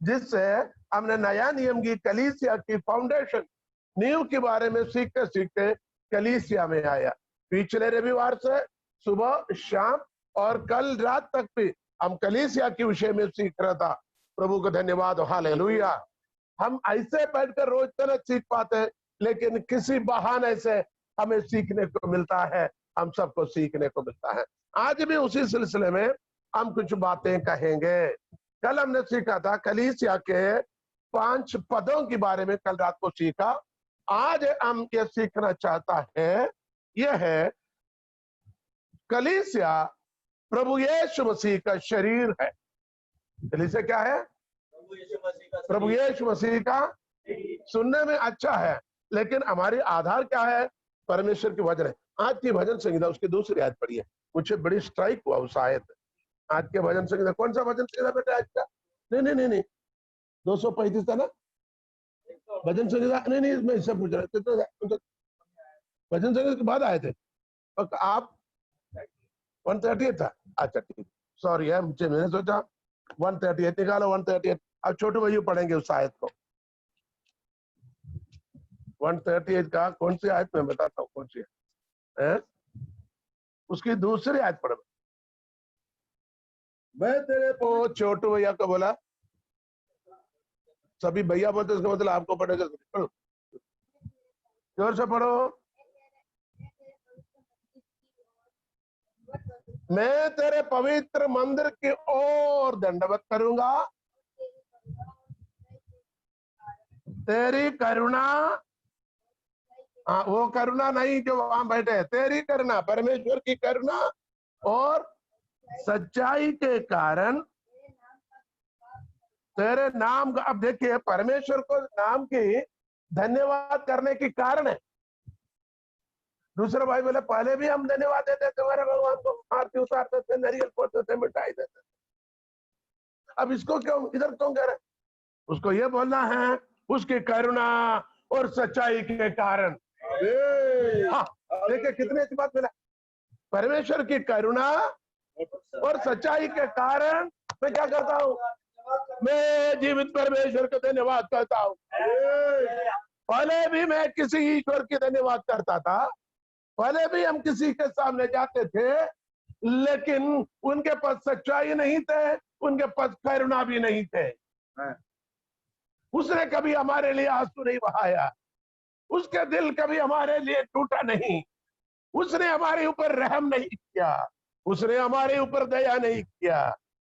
जिससे हमने नया नियम की कलीसिया की फाउंडेशन नींव के बारे में सीखते सीखते कलीसिया में आया। पिछले रविवार से सुबह शाम और कल रात तक भी हम कलीसिया के विषय में सीख रहा था। प्रभु को धन्यवाद, हालेलुया। हम ऐसे बैठकर रोज तो नहीं सीख पाते, लेकिन किसी बहाने से हमें सीखने को मिलता है, हम सबको सीखने को मिलता है। आज भी उसी सिलसिले में हम कुछ बातें कहेंगे। कल हमने सीखा था कलीसिया के 5 पदों के बारे में, कल रात को सीखा। आज हम ये सीखना चाहता है, यह है कलीसिया प्रभु यीशु मसीह का शरीर है। कलीसिया क्या है? प्रभु यीशु मसीह का। सुनने में अच्छा है, लेकिन हमारी आधार क्या है? परमेश्वर की वचन है। आज की भजन संहिता उसकी दूसरी आयत पढ़ी है, मुझे बड़ी स्ट्राइक हुआ उस आयत। आज के भजन संहिता, कौन सा भजन संहिता बेटा आज का? नहीं 235 था ना भजन संहिता? नहीं मैं इससे पूछ रहा था, भजन संहिता के बाद आए थे आप? 138 था। अच्छा ठीक, सॉरी है, मुझे मैंने सोचा 138 निकालो। 138 अब छोटे भाई पढ़ेंगे उस आयत को। 138 का कौन सी आयत मैं बताता हूँ कौन सी है? उसकी दूसरी आयत पढ़। मैं तेरे को छोटू भैया को बोला, सभी भैया बोलते उसका मतलब आपको पढ़ेगा। जोर से पढ़ो। मैं तेरे पवित्र मंदिर की ओर दंडवत करूंगा, तेरी करुणा, वो करुणा नहीं जो वहां बैठे है, तेरी करुणा, परमेश्वर की करुणा और सच्चाई के कारण तेरे नाम का। अब देखिए, परमेश्वर को नाम की धन्यवाद करने की कारण है। दूसरे भाई बोले पहले भी हम धन्यवाद देते थे, हमारे भगवान को आरती उतारते थे, नारियल फोड़ते थे, मिठाई देते थे। अब इसको क्यों इधर क्यों कह रहे? उसको ये बोलना है उसकी करुणा और सच्चाई के कारण। हाँ, देखिए कितने अच्छी बात मिला। परमेश्वर की करुणा और सच्चाई के कारण मैं क्या करता हूँ? मैं जीवित परमेश्वर का धन्यवाद करता हूँ। पहले भी मैं किसी ईश्वर की धन्यवाद करता था, पहले भी हम किसी के सामने जाते थे, लेकिन उनके पास सच्चाई नहीं थे, उनके पास करुणा भी नहीं थे। उसने कभी हमारे लिए आंसू नहीं बहाया, उसके दिल कभी हमारे लिए टूटा नहीं, उसने हमारे ऊपर रहम नहीं किया, उसने हमारे ऊपर दया नहीं किया।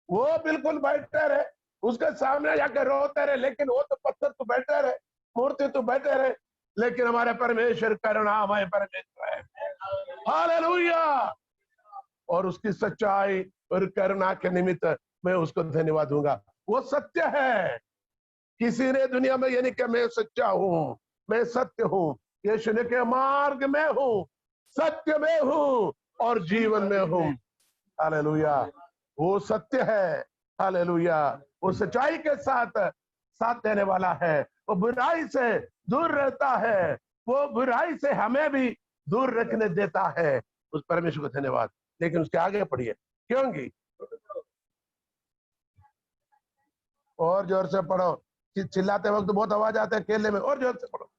वो बिल्कुल बैठे रहे, उसके सामने जाकर रोते रहे, लेकिन वो तो पत्थर तो बैठे रहे, मूर्ति तो बैठे रहे, लेकिन हमारे परमेश्वर करुणा, हमारे परमेश्वर है। हालेलुया। और उसकी सच्चाई और करुणा के निमित्त मैं उसको धन्यवाद दूंगा। वो सत्य है। किसी ने दुनिया में ये नहीं कि मैं सच्चा हूं, मैं सत्य हूं। यीशु ने के मार्ग में हूं, सत्य में हूं और जीवन में हूं। हालेलुया। वो सत्य है। हालेलुया। वो सच्चाई के साथ साथ देने वाला है, वो बुराई से दूर रहता है, वो बुराई से हमें भी दूर रखने देता है। उस परमेश्वर को धन्यवाद। लेकिन उसके आगे पढ़िए, क्योंकि और जोर से पढ़ो, चिल्लाते वक्त बहुत आवाज आते है केले में, और जोर से पढ़ो।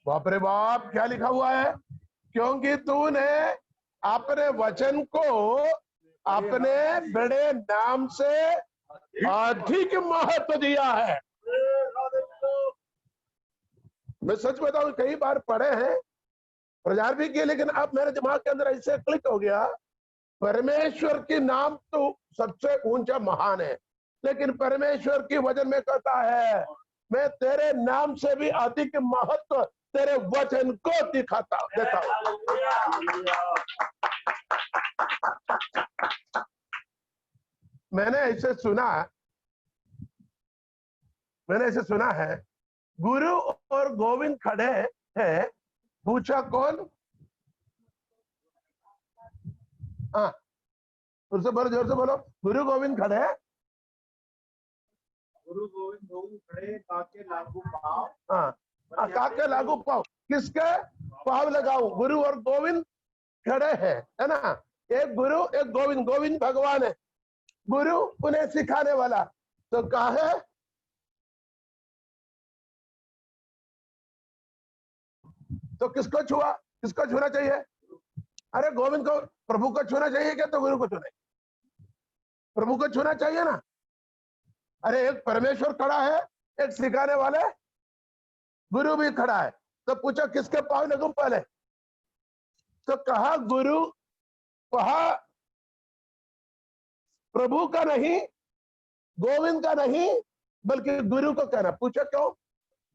बाप रे बाप, क्या लिखा हुआ है? क्योंकि तूने अपने वचन को अपने बड़े नाम से अधिक महत्व दिया है। मैं सच बताऊं, कई बार पढ़े हैं प्रचार भी किए, लेकिन अब मेरे दिमाग के अंदर ऐसे क्लिक हो गया, परमेश्वर के नाम तो सबसे ऊंचा महान है, लेकिन परमेश्वर की वचन में कहता है मैं तेरे नाम से भी अधिक महत्व तेरे वचन को दिखाता देता हूं। मैंने ऐसे सुना है, गुरु और गोविंद खड़े हैं, पूछा कौन? हाँ, जोर से बोलो। गुरु गोविंद खड़े, गुरु गोविंद खड़े, काके लागू पाँव। हाँ, काके लागू पाँव, किसके पाँव लगाऊं? गुरु और गोविंद खड़े हैं, है ना? एक गुरु, एक गोविंद। गोविंद भगवान है, गुरु उन्हें सिखाने वाला। तो कहा है तो किसको छुआ, किसको छूना चाहिए? अरे गोविंद को, प्रभु को छूना चाहिए क्या? तो गुरु को छूना, प्रभु को छूना चाहिए ना। अरे एक परमेश्वर खड़ा है, एक सिखाने वाले गुरु भी खड़ा है। तो पूछो किसके पाँव लगूं पहले? तो कहा गुरु, कहा प्रभु का नहीं, गोविंद का नहीं, बल्कि गुरु को कहना। पूछो क्यों?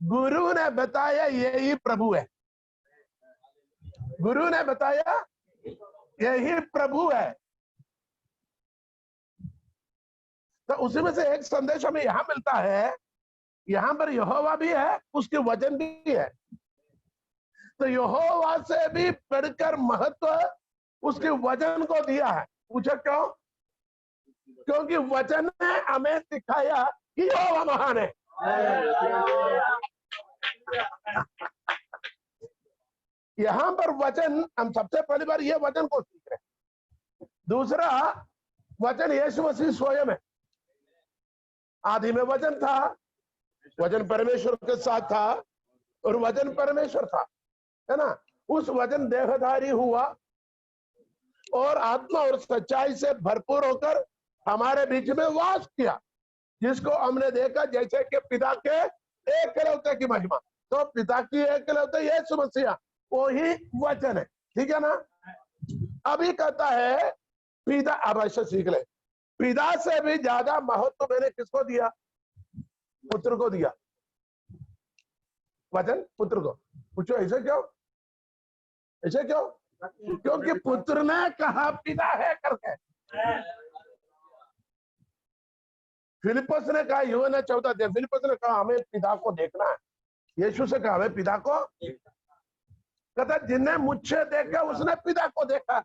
गुरु ने बताया यही प्रभु है, गुरु ने बताया यही प्रभु है। तो उसी में से एक संदेश हमें यहां मिलता है, यहां पर यहोवा भी है, उसके वचन भी है। तो यहोवा से भी बढ़कर महत्व उसके वचन को दिया है। पूछो क्यों? क्योंकि वचन ने हमें सिखाया कि यहोवा महान है। यहां पर वचन, हम सबसे पहली बार ये वचन को सीख रहे हैं। दूसरा, वचन यीशु मसीह स्वयं है। आदि में वचन था, वचन परमेश्वर के साथ था और वचन परमेश्वर था, है ना। उस वचन देहधारी हुआ और आत्मा और सच्चाई से भरपूर होकर हमारे बीच में वास किया, जिसको हमने देखा जैसे कि पिता के एकलौते की महिमा। तो पिता की एकलौते यीशु मसीह, वो ही वचन है, ठीक है ना। अभी कहता है पिता, अब ऐसे सीख ले, पिता से भी ज्यादा महत्व मैंने किसको दिया? पुत्र को दिया। वचन पुत्र को। पूछो ऐसे क्यों? ऐसे क्यों? क्योंकि पुत्र ने कहा पिता है करके। फिलिपस ने कहा, यूहन्ना 14 अध्याय, फिलिपस ने कहा हमें पिता को देखना है। यीशु से कहा हमें पिता को, कहता जिन्हें मुझसे देखा उसने पिता को देखा।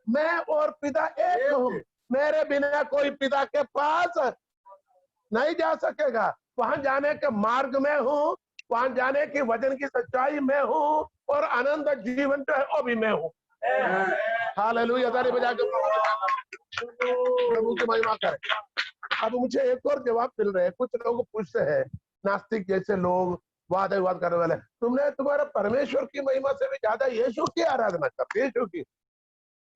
मैं और पिता एक हूं, मेरे बिना कोई पिता के पास नहीं जा सकेगा। वहां जाने के मार्ग में हूं, वहां जाने की वचन की सच्चाई में हूं, और आनंद जीवन जो है वो भी मैं हूं। हालेलुया, ताली बजा के प्रभु की महिमा करें। अब मुझे एक और जवाब मिल रहे हैं। कुछ लोग पूछते हैं, नास्तिक जैसे लोग, वाद विवाद करने वाले, तुमने तुम्हारा परमेश्वर की महिमा से भी ज्यादा यीशु की आराधना करते, यीशु की।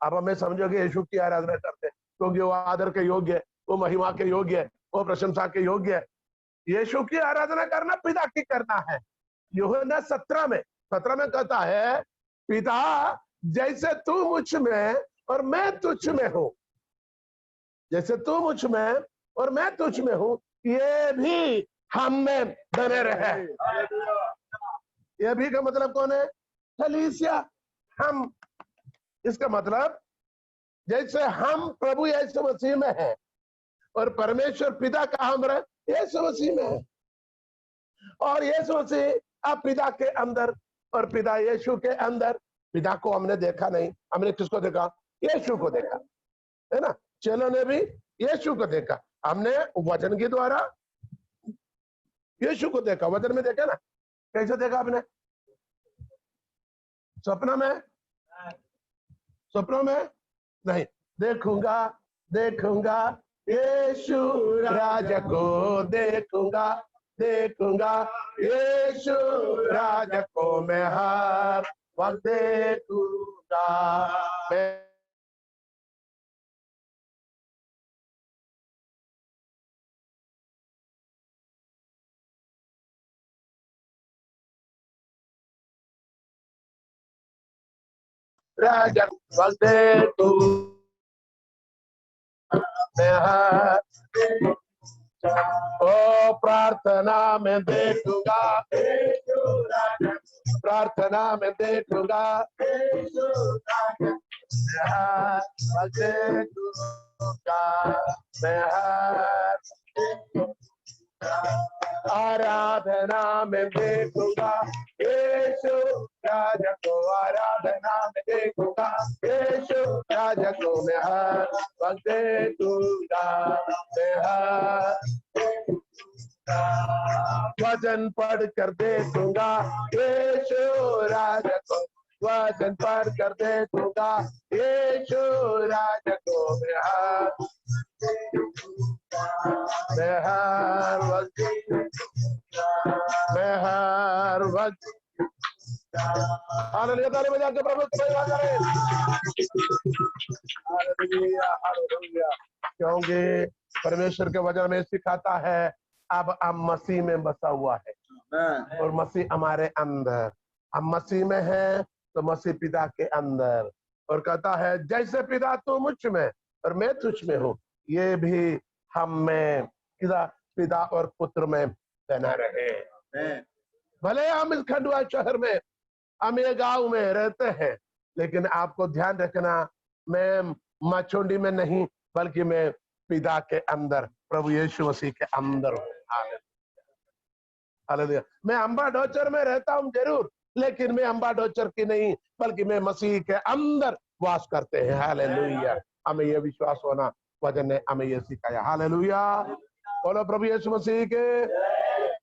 अब हमें समझोगे यीशु की आराधना करते क्योंकि वो आदर के योग्य है, वो महिमा के योग्य है, वो प्रशंसा के योग्य है। यीशु की आराधना करना पिता की करना है। यूहन्ना 17 में कहता है, पिता जैसे तू मुझ में और मैं तुझ में हूं, जैसे तू मुझ में और मैं तुझ में हूं, ये भी हम में बने रहे। ये भी का मतलब कौन है? कलीसिया, हम। इसका मतलब जैसे हम प्रभु यीशु मसीह में हैं और परमेश्वर पिता का हम यीशु मसीह में है, और यीशु मसीह आप पिता के अंदर और पिता यीशु के अंदर। पिता को हमने देखा नहीं, हमने किसको देखा? यीशु को देखा, है ना। चेलों ने भी यीशु को देखा, हमने वचन के द्वारा यीशु को देखा। वचन में देखा ना, कैसे देखा आपने? सपना में? सपनों में नहीं। देखूंगा देखूंगा यीशु राजा को, देखूंगा देखूंगा यीशु राजा को, मैं हर वक्त देखूंगा। मैं राजा वक्त देखूंगा, ओ प्रार्थना में देखूंगा, प्रार्थना में देखूंगा, आराधना में देखूंगा यीशु राजा को, आराधना में देखूंगा यीशु राजा को, मैं हर वक्त देखूंगा, मैं हर वचन पढ़ कर देखूंगा यीशु राजा को, वचन पढ़ कर देखूंगा यीशु राज को मैं हर वक्त हालेलुया, ताली बजा के प्रभु को महिमा करें। Hallelujah, hallelujah. क्योंकि परमेश्वर के वचन में सिखाता है अब हम मसीह में बसा हुआ है और मसीह हमारे अंदर, हम मसीह में हैं तो मसीह पिता के अंदर, और कहता है जैसे पिता तू मुझ में और मैं तुझ में हूँ, ये भी हम में पिता और पुत्र में बना रहे। भले हम इस खंडवा शहर में, हम ये गांव में रहते हैं, लेकिन आपको ध्यान रखना, मैं माचोंडी में नहीं बल्कि मैं पिता के अंदर, प्रभु यीशु मसीह के अंदर हूँ। हालेलुया। मैं अंबा डोचर में रहता हूँ जरूर, लेकिन मैं अंबा डोचर की नहीं बल्कि मैं मसीह के अंदर वास करते हैं। हालेलुया। हमें यह विश्वास होना, वचन ने हमें यह सिखाया। हालेलुया, बोलो प्रभु यीशु मसीह के।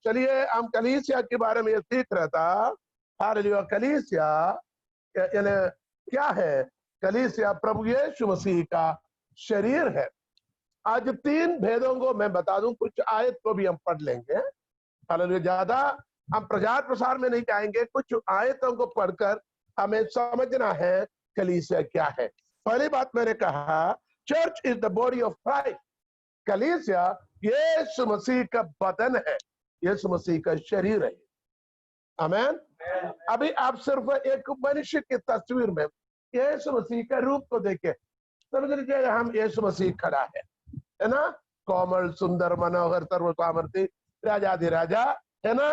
चलिए हम कलीसिया के बारे में ये सीख रहा था। हालेलुया। कलीसिया यानी क्या है? कलीसिया प्रभु यीशु मसीह का शरीर है। आज 3 भेदों को मैं बता दूं, कुछ आयत को भी हम पढ़ लेंगे। हालेलुया। ज्यादा हम प्रचार प्रसार में नहीं जाएंगे, कुछ आयतों को पढ़कर हमें समझना है कलीसिया क्या है। पहली बात मैंने कहा, church is the body of Christ. कलीसिया यीशु मसीह का बदन है, यीशु मसीह का शरीर है। आमीन। अभी आप सिर्फ एक मनुष्य की तस्वीर में यीशु मसीह का रूप को देखे समझ लीजिए हम यीशु मसीह खड़ा है ना, कोमल सुंदर मनोहर सर्व सामर्थी राजाधिराजा है ना,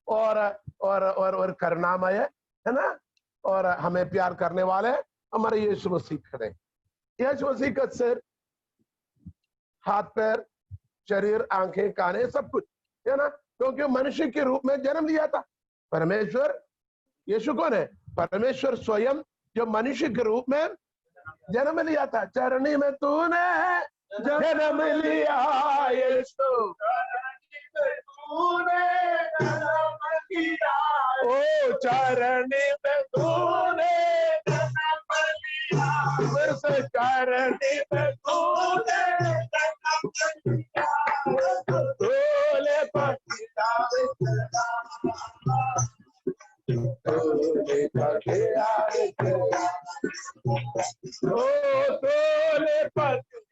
और करुणामय है ना, और हमें प्यार करने वाले हमारे यीशु मसीह खड़े। यीशु मसीह का सिर, हाथ पैर, शरीर, आंखें, काने, सब कुछ है ना, क्योंकि मनुष्य के रूप में जन्म लिया था। परमेश्वर, यीशु कौन है? परमेश्वर स्वयं जो मनुष्य के रूप में जन्म लिया था। चरणी में तूने जन्म लिया यीशु, तूने जन्म लिया, ओ चरणी में तूने जन्म लिया, से चरणी में तूने जन्म लिया, तूने पतिता तूने पतिता ओ तूने पतिता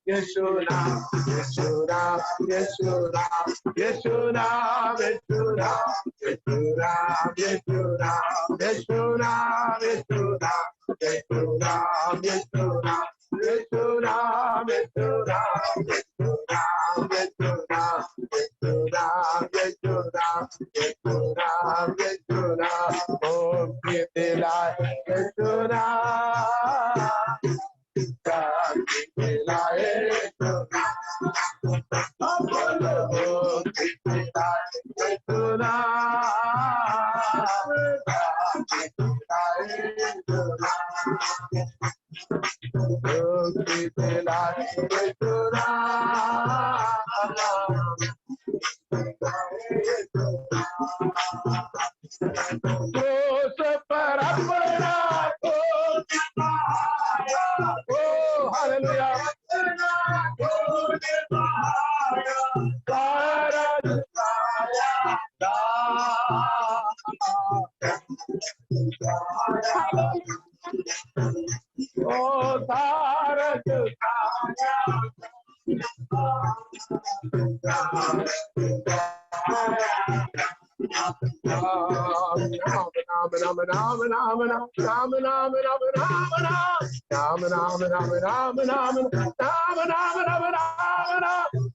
यीशु नाम, यीशु नाम, यीशु नाम, यीशु नाम, यीशु नाम, यीशु नाम, यीशु नाम, यीशु नाम, यीशु नाम, यीशु नाम, यीशु नाम, यीशु नाम, यीशु नाम, यीशु नाम, यीशु नाम, यीशु नाम, यीशु नाम, यीशु नाम, यीशु नाम, ओम की दिलाए यीशु नाम, शांति दिलाए यीशु नाम, बोलो ओम की दिलाए यीशु नाम, शांति दिलाए यीशु नाम, शांति दिलाए यीशु नाम, क्रूस पर अपना को दिखाया, ओ हालेलुया, सारा दिखाया, ओ सारा दिखाया,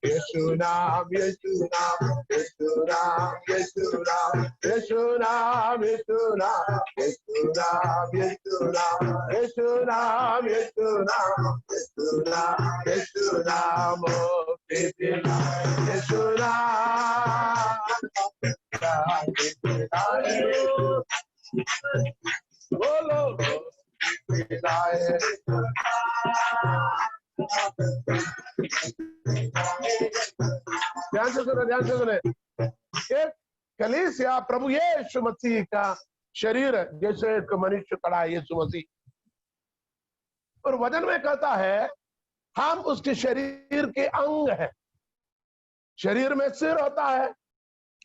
यीशु नाम, यीशु नाम, यीशु नाम, यीशु नाम, यीशु नाम, यीशु नाम, यीशु नाम, यीशु नाम, यीशु नाम, यीशु नाम, यीशु नाम, यीशु नाम, यीशु नाम, बोलो ध्यान से सुने, ध्यान से सुने। कलीसिया प्रभु यीशु मसीह का शरीर है, जैसे एक मनुष्य खड़ा है यीशु मसीह, और वचन में कहता है हम उसके शरीर के अंग हैं। शरीर में सिर होता है,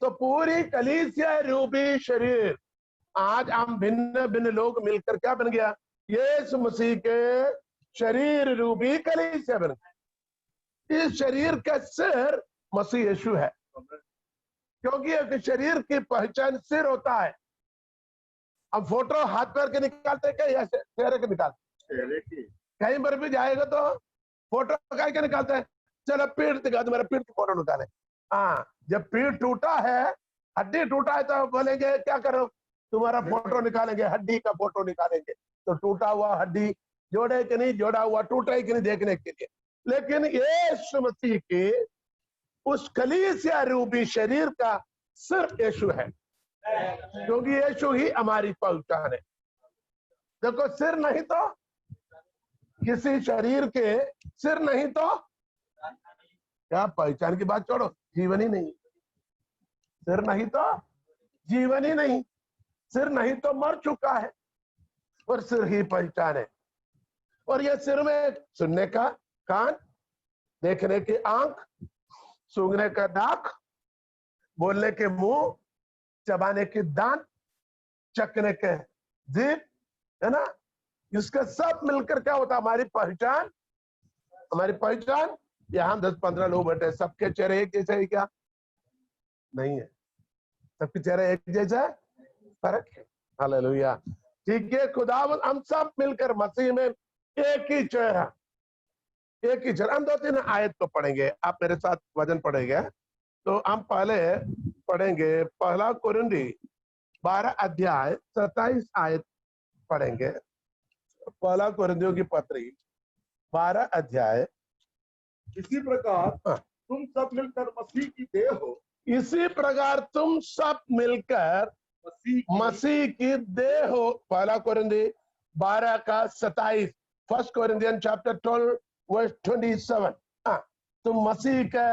तो पूरी कलीसिया रूपी शरीर, आज हम भिन्न भिन्न लोग मिलकर क्या बन गया? यीशु मसीह के शरीर रूपी कलीसिया बन गया। इस शरीर का सिर मसीह यीशु है, क्योंकि एक शरीर की पहचान सिर होता है। अब फोटो हाथ पैर के निकालते क्या या चेहरे के निकालते? कहीं पर भी जाएगा तो फोटो क्या के निकालते हैं? चलो पीठ दिखा दो, मेरा पीठ की फोटो निकाले। हाँ, जब पीठ टूटा है, हड्डी टूटा है, तो बोलेंगे क्या करो, तुम्हारा फोटो निकालेंगे, हड्डी का फोटो निकालेंगे। तो टूटा हुआ हड्डी जोड़े कि नहीं, जोड़ा हुआ टूटा है कि नहीं देखने के लिए। लेकिन यीशु मसीह के उस कलीसिया रूपी शरीर का सिर यीशु है, क्योंकि यीशु ही हमारी पहचान है। देखो, सिर नहीं तो किसी शरीर के सिर नहीं तो क्या पहचान की बात छोड़ो, जीवन ही नहीं। सिर नहीं तो जीवन ही नहीं, सिर नहीं तो मर चुका है, और सिर ही पहचान है। और ये सिर में सुनने का कान, देखने की आंख, सूंघने का नाक, बोलने के मुंह, चबाने की दांत, चखने के जीभ, है ना? इसका सब मिलकर क्या होता? हमारी पहचान। हमारी पहचान, यहाँ 10-15 लोग बैठे, सबके चेहरे एक जैसे है क्या? नहीं है, सबके चेहरे एक जैसा है, फर्क है। हालेलुया। ठीक है, खुदावंद हम सब मिलकर मसीह में एक ही चेहरा, एक ही चेहरा। हम 2-3 आयत को पढ़ेंगे, आप मेरे साथ वचन पढ़ेंगे। तो हम पहले पढ़ेंगे पहला कुरिन्थी 12 अध्याय 27 आयत पढ़ेंगे। पहला कुरिन्थियों की पत्री 12 अध्याय। इसी प्रकार तुम सब मिलकर मसीह की देह हो। इसी प्रकार तुम सब मिलकर मसीह की देह हो। पहला कुरिन्थी 12 का 27। First Corinthian chapter 12 verse 27। तुम मसीह का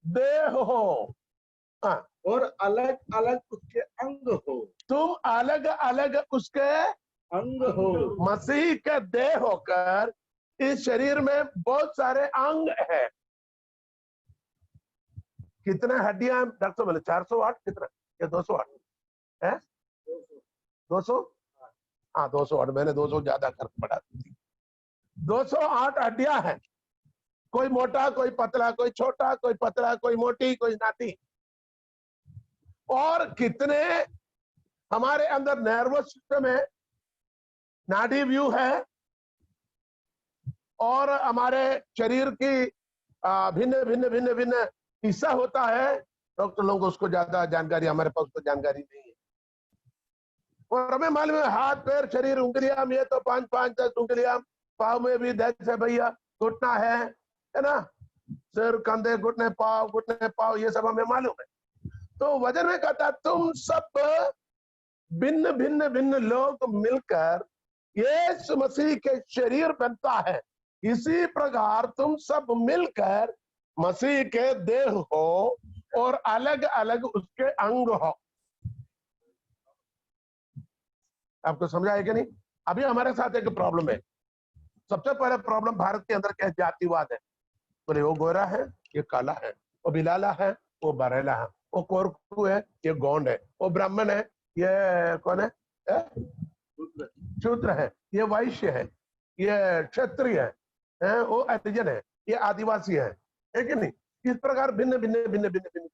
देह हो, और अलग अलग उसके अंग हो। तुम अलग अलग उसके अंग हो। मसीह का देह होकर इस शरीर में बहुत सारे अंग हैं। कितने हड्डियां डॉक्टर बोले? 408 कितना या 208 है? 200? हाँ 208, मैंने 200 ज्यादा कर पड़ा। 208 हड्डियां हैं। कोई मोटा, कोई पतला, कोई छोटा, कोई पतला, कोई मोटी, कोई नाटी। और कितने हमारे अंदर नर्वस सिस्टम है, नाड़ी व्यू है, और हमारे शरीर की भिन्न भिन्न भिन्न भिन्न हिस्सा होता है। डॉक्टर लोगों को उसको ज्यादा जानकारी, हमारे पास उसको जानकारी नहीं है। और हमें मालूम है हाथ पैर शरीर उंगलियां में तो 5-5-10 उंगलियां, पाँव में भी 10 है भैया, घुटना है ना? सिर, कंधे, घुटने, पाँव, ये सब हमें मालूम है। तो वचन में कहता तुम सब भिन्न भिन्न भिन्न लोग मिलकर यीशु मसीह के शरीर बनता है। इसी प्रकार तुम सब मिलकर मसीह के देह हो और अलग अलग उसके अंग हो। आपको समझा है कि नहीं? अभी हमारे साथ एक प्रॉब्लम है। सबसे पहले प्रॉब्लम भारत के अंदर क्या है? जातिवाद है। बोले वो गोरा है, ये काला है, वो बिलाला है, वो बरेला है, वो कोरकू है, ये गोंड है, वो ब्राह्मण है, ये कौन है? शूद्र है, ये वैश्य है, ये क्षत्रिय है, वो हरिजन है, ये आदिवासी है कि नहीं? इस प्रकार भिन्न भिन्न भिन्न भिन्न भिन्न।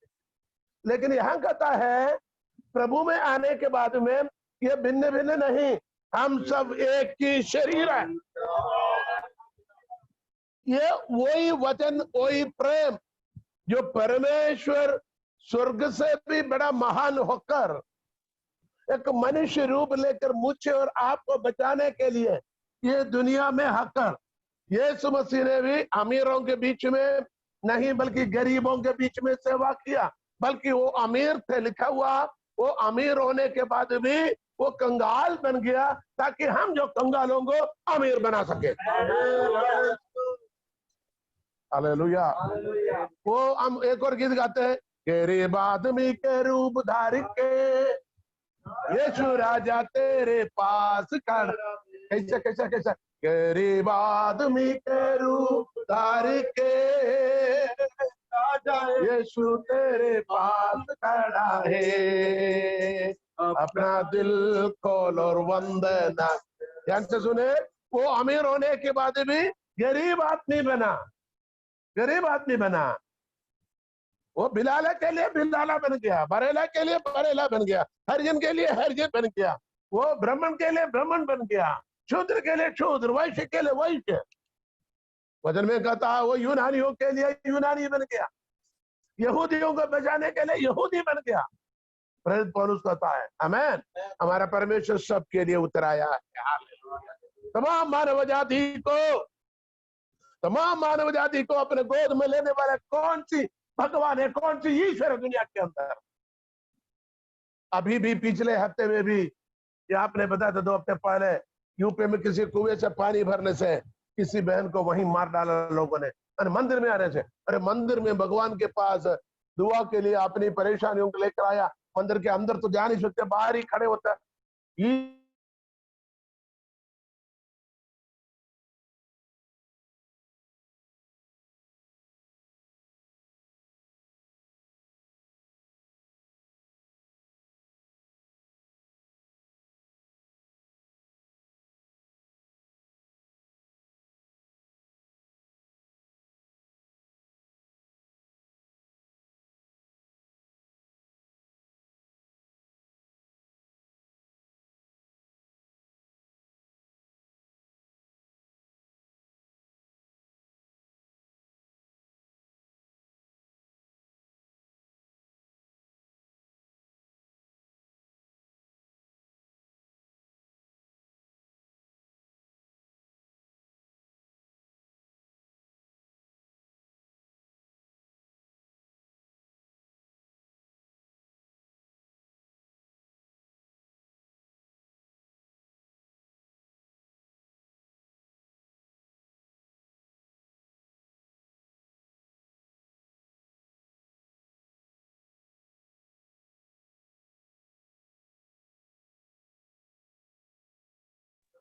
लेकिन यहाँ कहता है प्रभु में आने के बाद में ये भिन्न भिन्न नहीं, हम सब एक ही शरीर है। ये वही वचन, वही प्रेम जो परमेश्वर स्वर्ग से भी बड़ा महान होकर एक मनुष्य रूप लेकर मुझे और आपको बचाने के लिए ये दुनिया में आकर यीशु मसीह ने भी अमीरों के बीच में नहीं बल्कि गरीबों के बीच में सेवा किया। बल्कि वो अमीर थे, लिखा हुआ वो अमीर होने के बाद भी वो कंगाल बन गया ताकि हम जो कंगालों को अमीर बना सके। हालेलुया। वो हम एक और गीत गाते हैं, गरीब आदमी के रूप धार के यीशु राजा तेरे पास खड़ा। कैसा कैसा कैसा? गरीब आदमी के रूप धार के राजा यीशु तेरे पास खड़ा है, अपना दिल खोल और वंदना। ध्यान से सुने, वो अमीर होने के बाद भी गरीब आदमी बना, गरीब आदमी बना। वो बिलाला के लिए बिलाला बन गया, बरेला के लिए बरेला बन गया, हरिजन के लिए हरिजन बन गया, वो ब्राह्मण के लिए ब्राह्मण बन गया, शूद्र के लिए शूद्र, वैश्य के लिए वैश्य। वचन में कहता है वो यूनानियों के लिए यूनानी बन गया, यहूदियों को बचाने के लिए यहूदी बन गया। प्रेरित पौलुस कहता है आमेन, हमारा परमेश्वर सबके लिए उतर आया है। तमाम मानव जाति को, तमाम मानव जाति को अपने गोद में लेने वाला कौन सी भगवान है, कौन सी ईश्वर है दुनिया के अंदर? अभी भी पिछले हफ्ते में भी, ये आपने बताया था 2 हफ्ते पहले, यूपी में किसी कुएं से पानी भरने से किसी बहन को वहीं मार डाला लोगों ने। अरे मंदिर में आने से, अरे मंदिर में भगवान के पास दुआ के लिए अपनी परेशानियों को लेकर आया, मंदिर के अंदर तो जा नहीं सकते, बाहर ही खड़े होता है।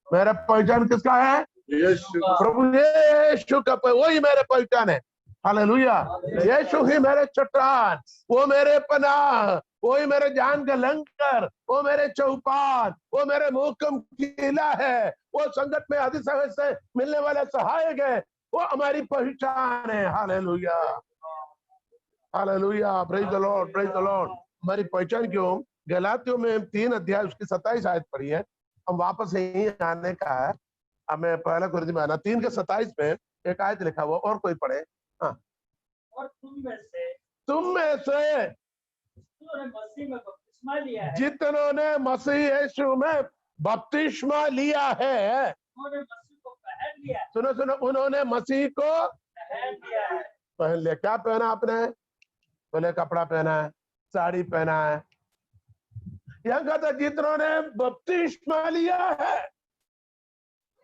मेरा पहचान किसका है? प्रभु यीशु का, वही मेरे पहचान है। हालेलुया। यीशु ही मेरे चट्टान, वो मेरे पनाह, वही मेरे जान का लंगर, वो मेरे चौपान, वो मेरे मोहकम किला है, वो संकट में अतिशय से मिलने वाला सहायक है, वो हमारी पहचान है। Hallelujah, hallelujah, praise the Lord, praise the Lord. हमारी पहचान क्यों? गलातियों में 3 अध्याय उसकी 27 आयत पढ़ी है, हम वापस यहीं आने का है। अब मैं पहला कुरिन्थियों में आना, 3 के 27 में एक आयत लिखा हुआ, और कोई पढ़े। हाँ, और तुम में से जितनों ने मसीह यीशु में बपतिस्मा लिया है, उन्होंने मसीह को पहन लिया है। सुनो सुनो, उन्होंने मसीह को पहन लिया है। पहन लिया। क्या पहना आपने? बोले कपड़ा पहना है, साड़ी पहना है। यहाँ कहता जितनों ने बपतिस्मा लिया है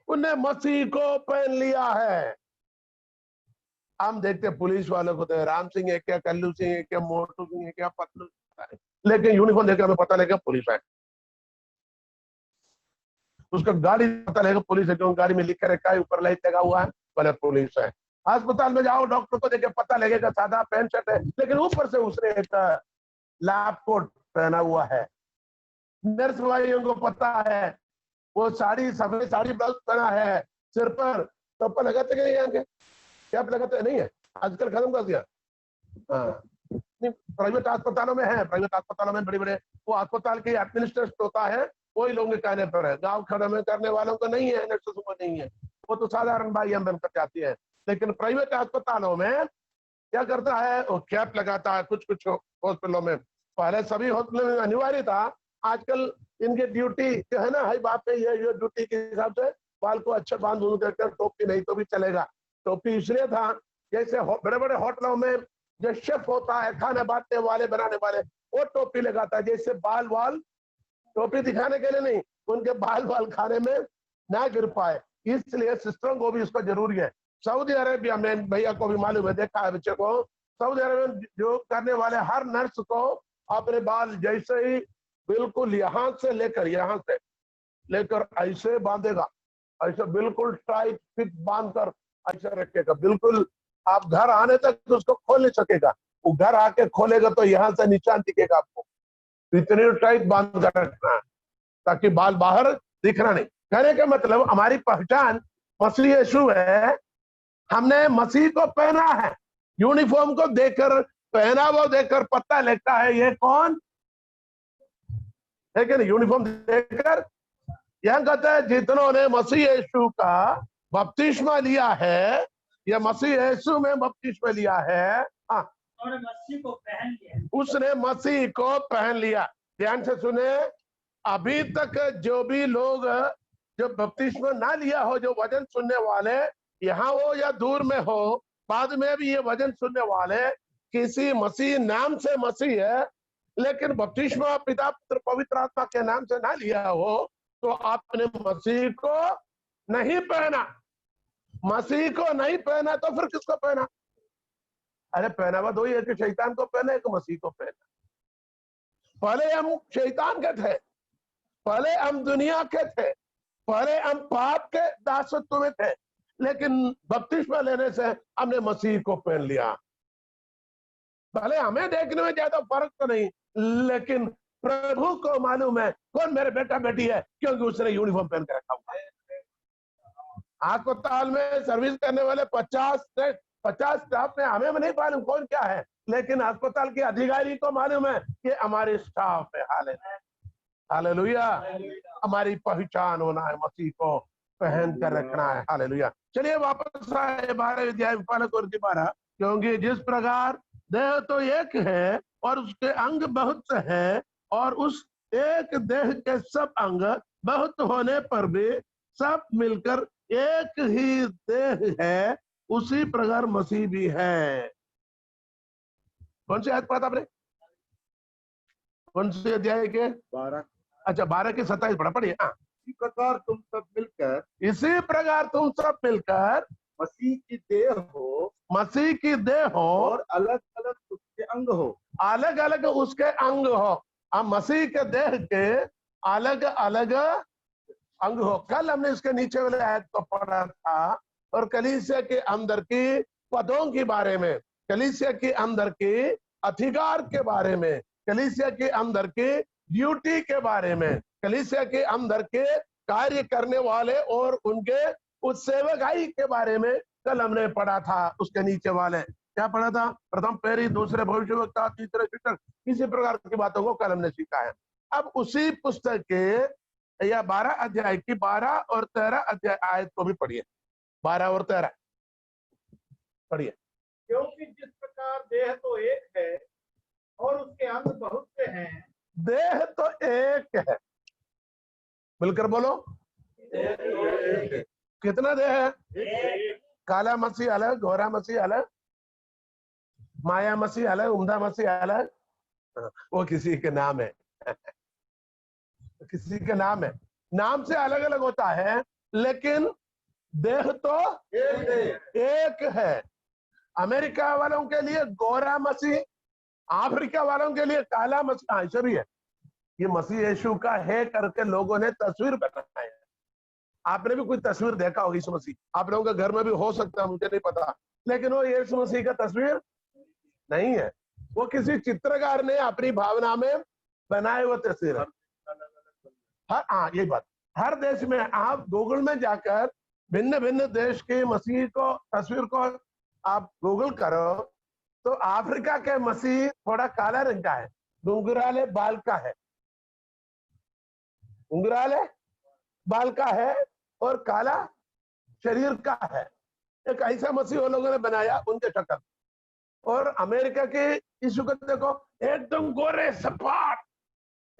उन्हें मसीह को पहन लिया है। हम देखते पुलिस वालों को, तो राम सिंह है क्या, कल्लू सिंह है क्या, मोटू सिंह है क्या, पतलू है, लेकिन यूनिफॉर्म देखकर हमें पता लगेगा पुलिस है। उसका गाड़ी पता लगेगा पुलिस है, क्यों? गाड़ी में लिखकर रखा है, ऊपर लाइट लगा हुआ है, बोले पुलिस है। अस्पताल में जाओ, डॉक्टर को देखे पता लगेगा सादा पैंट शर्ट है, लेकिन ऊपर से उसने एक लैब कोट पहना हुआ है। नर्स भाइयों को पता है, वो साड़ी, सफेद साड़ी ब्लाउज पहना है, सिर पर टोपा लगाते कि नहीं, आगे कैप लगाते नहीं है, आजकल खत्म कर दिया। हाँ, प्राइवेट अस्पतालों में है, प्राइवेट अस्पतालों में बड़े बड़े वो अस्पताल के एडमिनिस्ट्रेटर होता है, वही लोगों के कहने पर है। गांव खड़े में करने वालों को नहीं है, नर्सों को नहीं है, वो तो साधारण भाई हम बनकर जाती है। लेकिन प्राइवेट अस्पतालों में क्या करता है, वो कैप लगाता है। कुछ कुछ हॉस्पिटलों में, पहले सभी हॉस्पिटलों में अनिवार्य था, आजकल इनकी ड्यूटी जो है ना, हाई बात है, ये ड्यूटी के हिसाब से बाल को अच्छा बांध बूंद कर, टोपी नहीं तो भी चलेगा। टोपी इसलिए था, जैसे बड़े बड़े होटलों में जो शेफ होता है, खाना बांटने वाले, बनाने वाले, वो टोपी लगाता है, जैसे बाल वाल, टोपी दिखाने के लिए नहीं, उनके बाल वाल खाने में ना गिर पाए, इसलिए सिस्टरों को भी इसका जरूरी है। सऊदी अरेबिया में भैया को भी मालूम है, देखा है बच्चे को, सऊदी अरब में जो करने वाले हर नर्स को अपने बाल जैसे ही बिल्कुल यहां से लेकर ऐसे बांधेगा, ऐसे बिल्कुल टाइट फिट बांधकर ऐसे रखेगा, बिल्कुल आप घर आने तक उसको खोल नहीं सकेगा। वो घर आके खोलेगा तो यहां से निशान दिखेगा आपको, इतनी टाइट बांध कर रखना है ताकि बाल बाहर दिखना नहीं। कहने का मतलब हमारी पहचान मसीह यीशु है, हमने मसीह को पहना है। यूनिफॉर्म को देखकर, पहनावा देखकर पता लगता है ये कौन है कि नहीं। यूनिफॉर्म देखकर यह कहता है जितनों ने मसीह यीशु का बपतिस्मा लिया है, या मसीह यीशु में बपतिस्मा लिया है, हाँ, और मसीह को पहन लिया, उसने मसीह को पहन लिया। ध्यान से सुने, अभी तक जो भी लोग जो बपतिस्मा ना लिया हो, जो वचन सुनने वाले यहाँ हो या दूर में हो, बाद में भी ये वचन सुनने वाले किसी मसीह नाम से मसीह है लेकिन बपतिस्मा पिता पुत्र पवित्र आत्मा के नाम से ना लिया हो, तो आपने मसीह को नहीं पहना। मसीह को नहीं पहना तो फिर किसको पहना? अरे पहनावा दो ही है कि शैतान को पहना, एक मसीह को पहना। पहले हम शैतान के थे, पहले हम दुनिया के थे, पहले हम पाप के दासत्व में थे, लेकिन बपतिस्मा लेने से हमने मसीह को पहन लिया। भले हमें देखने में ज्यादा फर्क तो नहीं, लेकिन प्रभु को मालूम है कौन मेरे बेटा बेटी है, क्योंकि उसने यूनिफॉर्म पहन के रखा हुआ है। अस्पताल में सर्विस करने वाले 50 स्टाफ में हमें नहीं मालूम कौन क्या है, लेकिन अस्पताल के अधिकारी को मालूम है कि हमारे स्टाफ है। हालेलुया। हमारी पहचान होना है, मसीह को पहन कर रखना है। हालेलुया। चलिए वापस आए 12 अध्याय 12, क्योंकि जिस प्रकार देह तो एक है और उसके अंग बहुत से हैं, और उस एक देह के सब अंग बहुत होने पर भी सब मिलकर एक ही देह है, उसी प्रकार मसीह भी है। कौन सी आयत पढ़ा था आपने? कौन से अध्याय के? 12। अच्छा 12 की 27 पढ़ा, पढ़िए। इसी प्रकार तुम सब मिलकर, इसी प्रकार तुम सब मिलकर मसीह की देह हो, मसीह की देह हो, और अलग अलग उसके अंग हो। अलग अलग उसके अंग हो। हम मसीह के देह के अलग अलग अंग हो। कल हमने इसके नीचे वाले आयत को पढ़ा था, और कलीसिया के अंदर की पदों के बारे में, कलीसिया के अंदर के अधिकार के बारे में, कलीसिया के अंदर के ड्यूटी के बारे में, कलीसिया के अंदर के कार्य करने वाले और उनके उस सेवकाई के बारे में कल हमने पढ़ा था। उसके नीचे वाले क्या पढ़ा था? प्रथम पहरी, दूसरे भविष्यवक्ता, तीसरे शिक्षक, इसी प्रकार की बातों को कल हमने सीखा है। अब उसी पुस्तक के या 12 अध्याय की 12 और 13 अध्याय आयत को भी पढ़िए। 12 और 13 पढ़िए। क्योंकि जिस प्रकार देह तो एक है और उसके अंग बहुत से हैं। देह तो एक है, मिलकर बोलो। कितना देह है? काला मसीह अलग, गोरा मसीह अलग, माया मसीह अलग, उम्दा मसीह अलग। वो किसी के नाम है किसी के नाम है, नाम से अलग अलग होता है, लेकिन देह तो एक है। अमेरिका वालों के लिए गोरा मसीह, अफ्रीका वालों के लिए काला मसीह, ऐसा भी है। ये मसीह यीशु का है करके लोगों ने तस्वीर बनाई है। आपने भी कोई तस्वीर देखा होगी यीशु मसीह, आप लोगों के घर में भी हो सकता है, मुझे नहीं पता, लेकिन वो यीशु मसीह का तस्वीर नहीं है। वो किसी चित्रकार ने अपनी भावना में बनाए हुए तस्वीर है। हाँ, यही बात। हर देश में आप गूगल में जाकर भिन्न भिन्न देश के मसीह को तस्वीर को आप गूगल करो, तो अफ्रीका के मसीह थोड़ा काला रंग का है, घुंघराले बाल का है, घुंघराले बाल का है और काला शरीर का है। एक ऐसा मसीह वो लोगों ने बनाया उनके शक्ल। और अमेरिका के यीशु को देखो, एकदम गोरे सपाट,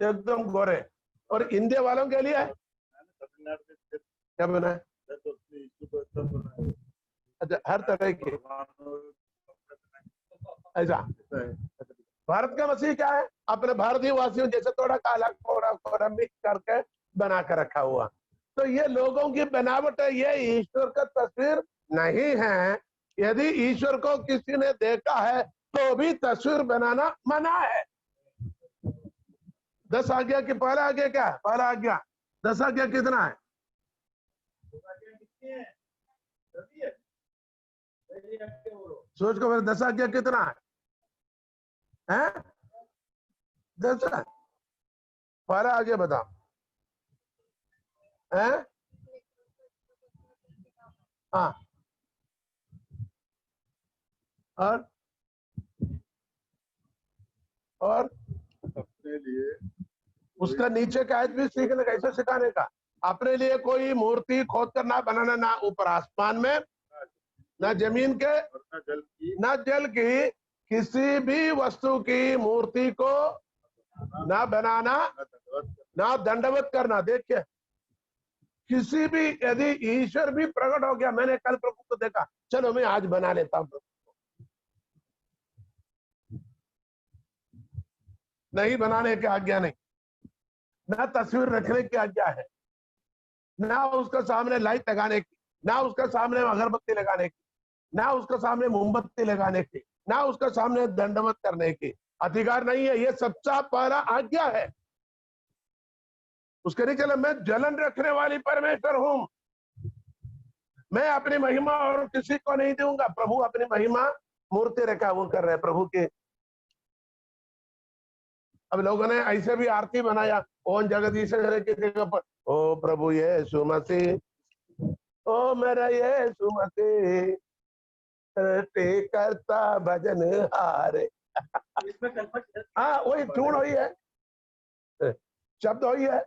एकदम गोरे। और इंडिया वालों के लिए क्या बना है? अच्छा, हर तरह की ऐसा। भारत का मसीह क्या है? अपने भारतीय वासियों जैसे थोड़ा काला कोरा मिक्स करके बना कर रखा हुआ। तो ये लोगों की बनावट है, ये ईश्वर का तस्वीर नहीं है। यदि ईश्वर को किसी ने देखा है तो भी तस्वीर बनाना मना है। 10 आज्ञा की पहला आज्ञा क्या है? पहला आज्ञा 10 आज्ञा कितना है? कितनी है? 10 है। पहली आज्ञा बोलो। सोच को फिर 10 आज्ञा कितना है? हैं? 10 है। पहला आज्ञा बताओ। हैं? हाँ, और अपने लिए उसका नीचे का भी सीखने का, ऐसे सिखाने का। अपने लिए कोई मूर्ति खोद कर ना बनाना, ना ऊपर आसमान में, ना जमीन के, और न जल की, ना जल की, किसी भी वस्तु की मूर्ति को ना बनाना, ना दंडवत करना। देखिए, किसी भी, यदि ईश्वर भी प्रकट हो गया, मैंने कल प्रभु को देखा, चलो मैं आज बना लेता हूं, नहीं बनाने की आज्ञा नहीं, ना तस्वीर रखने की आज्ञा है, ना उसके सामने लाइट लगाने की, ना उसके सामने अगरबत्ती लगाने की, ना उसके सामने मोमबत्ती लगाने की, ना उसके सामने दंडवत करने की अधिकार नहीं है। ये सच्चा पहला आज्ञा है। उसके नहीं चले, मैं जलन रखने वाली परमेश्वर हूं, मैं अपनी महिमा और किसी को नहीं दूंगा। प्रभु अपनी महिमा मूर्ति रखा वो कर रहे प्रभु के। अब लोगों ने ऐसे भी आरती बनाया, ओम जगदीश हरे की जगह पर ओ प्रभु यीशु मसीह, ओ मेरा यीशु मसीह करता भजन हारे। इसमें कन्वर्ट हाँ, वही टूण हुई है, शब्द हुई है,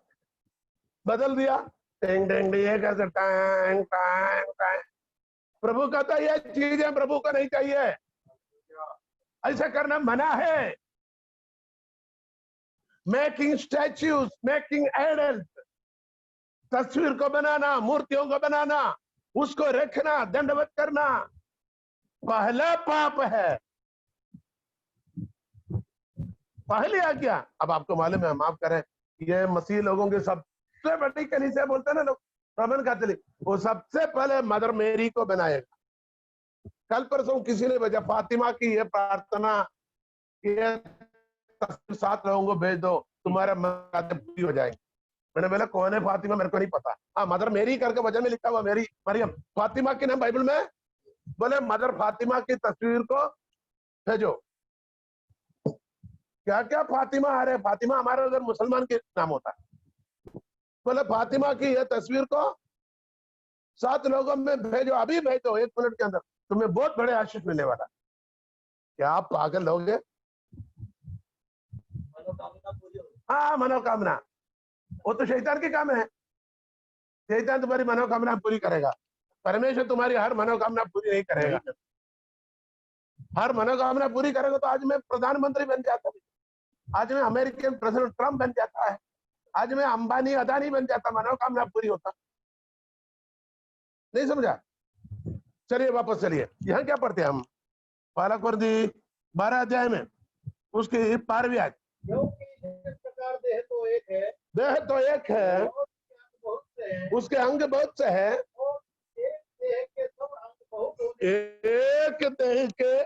बदल दिया। टेंग टेंग ये कैसे टैंग टैंग टैंग। प्रभु कहता ये चीजें प्रभु को नहीं चाहिए, ऐसा करना मना है। मेकिंग स्टैच्यूज, मेकिंग आइडल्स, तस्वीर को बनाना, मूर्तियों को बनाना, उसको रखना, दंडवत करना पहला पाप है, पहली आज्ञा। अब आपको मालूम है, माफ करें, ये मसीह लोगों के सबसे बड़ी कलीसिया बोलते हैं ना लोग, रोमन कैथोलिक, वो सबसे पहले मदर मेरी को बनाएगा। कल परसों किसी ने भेजा फातिमा की ये प्रार्थना, ये 7 लोगों को भेज दो, तुम्हारा मुरादें पूरी हो जाएंगी। मैंने बोला कौन है फातिमा, मेरे को नहीं पता। हाँ, मदर मेरी करके वचन में लिखा हुआ, मेरी मरियम। फातिमा के नाम बाइबल में, बोले मदर फातिमा की तस्वीर को भेजो। क्या क्या फातिमा आ रहे, फातिमा हमारे उधर मुसलमान के नाम होता है। बोले फातिमा की यह तस्वीर को 7 लोगों में भेजो, अभी भेजो 1 मिनट के अंदर, तुम्हें बहुत बड़े आशीष मिलने वाला। क्या आप पागल हो गए? मनोकामना पूरी हो। हाँ, मनोकामना, वो तो शैतान के काम है। शैतान तुम्हारी मनोकामना पूरी करेगा, परमेश्वर तुम्हारी हर मनोकामना पूरी नहीं करेगा। हर मनोकामना पूरी करेगा तो आज मैं प्रधानमंत्री बन जाता, आज मैं अमेरिकन प्रेसिडेंट ट्रम्प बन जाता है, आज मैं अंबानी अदानी बन जाता, मनोकामना पूरी होता। नहीं समझा? चलिए वापस चलिए, यहाँ क्या पढ़ते हैं हम? पहला कुरिन्थी 12 अध्याय में उसकी 12वीं आयत। क्योंकि जिस प्रकार देह तो एक है, देह तो एक है, उसके अंग बहुत से हैं, उसके अंग बहुत से हैं, और एक देह के सब अंग बहुत होने, एक देह के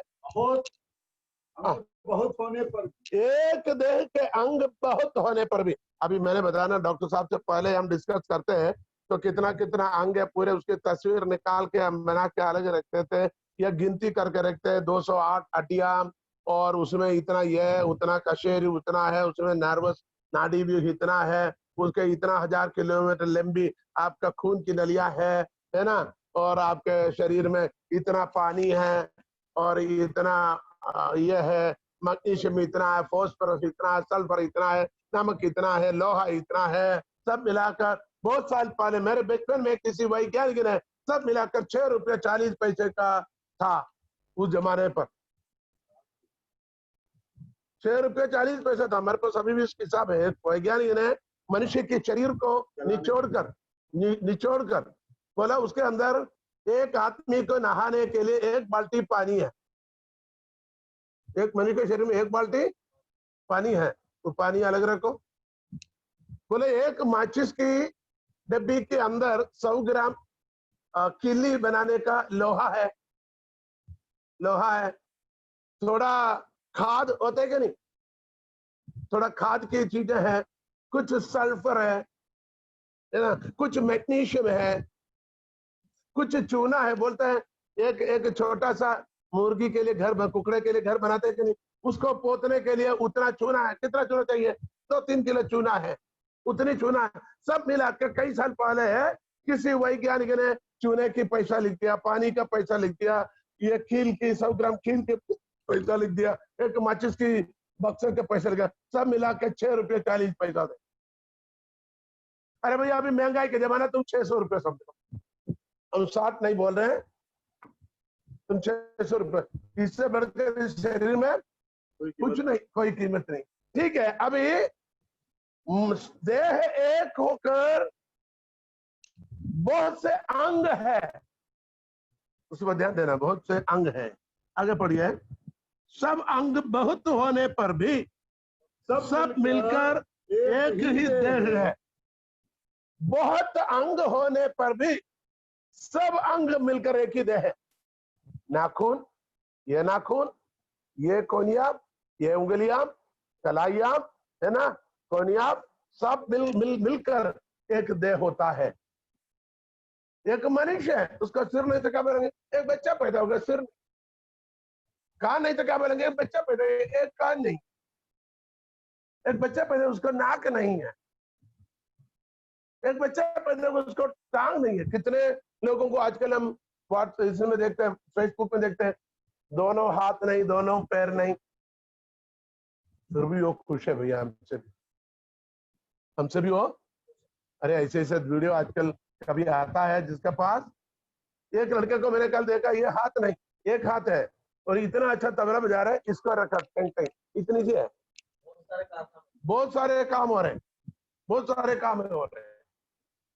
बहुत होने पर, एक देह के अंग बहुत होने पर भी। अभी मैंने बताया ना, डॉक्टर साहब से पहले हम डिस्कस करते हैं तो कितना कितना अंग है पूरे, उसकी तस्वीर निकाल के हम बना के अलग रखते थे, या गिनती करके रखते हैं 208 हड्डियां, और उसमें इतना यह उतना का शरीर उतना है, उसमें नर्वस नाड़ी भी इतना है, उसके इतना 1000 किलोमीटर लंबी आपका खून की नलियां है ना, और आपके शरीर में इतना पानी है, और इतना यह है, मैग्नीशियम इतना है, फास्फोरस इतना है, सल्फर इतना है, नमक इतना है, लोहा इतना है, सब मिलाकर बहुत साल पहले मेरे बचपन में किसी वैज्ञानिक ने सब मिलाकर 6 रुपये 40 पैसे का था उस जमाने पर। 6 रुपये 40 पैसे था। मेरे पास अभी भी इसकी हिसाब है। वैज्ञानिक ने मनुष्य के शरीर को निचोड़कर बोला उसके अंदर एक आदमी को नहाने के लिए 1 बाल्टी पानी है, एक मनुष्य के शरीर में 1 बाल्टी पानी है, तो पानी अलग रखो। बोले एक माचिस की डब्बी के अंदर 100 ग्राम किल्ली बनाने का लोहा है, थोड़ा खाद होते कि नहीं, थोड़ा खाद की चीजें हैं, कुछ सल्फर है ना, कुछ मैग्नीशियम है, कुछ चूना है। बोलते हैं एक एक छोटा सा मुर्गी के लिए घर, कुकड़े के लिए घर बनाते हैं कि नहीं, उसको पोतने के लिए उतना चूना है। कितना चूना चाहिए? 2-3 किलो चूना है, उतनी चूना है। सब मिलाकर कई साल पहले है किसी वैज्ञानिक ने चूने की पैसा लिख दिया, पानी का पैसा लिख दिया, ये खील की 100 ग्राम खील के पैसा लिख दिया, एक माचिस की बक्से के पैसा लिख दिया, सब मिला के 6 रुपये 40 पैसा दे। अरे भैया अभी महंगाई के जमाना, तुम 600 रुपये समझो, हम 60 नहीं बोल रहे हैं, तुम 600 रुपये, इससे बढ़कर इस शरीर में कुछ नहीं, कोई कीमत नहीं। ठीक है, अभी देह एक होकर बहुत से अंग है, उस पर ध्यान देना, बहुत से अंग है। आगे पढ़िए। सब अंग बहुत होने पर भी सब मिलकर एक ही देह है। बहुत अंग होने पर भी सब अंग मिलकर एक ही देह है। नाखून, ये कोनियाँ, ये उंगलियां, कलाइयां, है ना, कोनियाँ, सब मिलकर एक देह होता है। एक मनुष्य है, उसका सिर नहीं तो क्या बोलेंगे? एक बच्चा पैदा होगा, सिर, कान नहीं तो क्या बोलेंगे? एक बच्चा पैदा, एक कान नहीं। एक बच्चा पैदा, उसको नाक नहीं है। एक बच्चा पैदा होगा, उसको टांग नहीं है। कितने लोगों को आजकल हम व्हाट्सएप में देखते हैं, फेसबुक में देखते हैं, दोनों हाथ नहीं, दोनों पैर नहीं, फिर भी वो खुश है भैया, हमसे भी हो। अरे ऐसे ऐसे वीडियो आजकल कभी आता है जिसके पास, एक लड़के को मैंने कल देखा, ये हाथ नहीं, एक हाथ है और इतना अच्छा तबला बजा रहा है, इसको रखा इतनी सी है, बहुत सारे काम हो रहे हैं, बहुत सारे काम हो रहे हैं।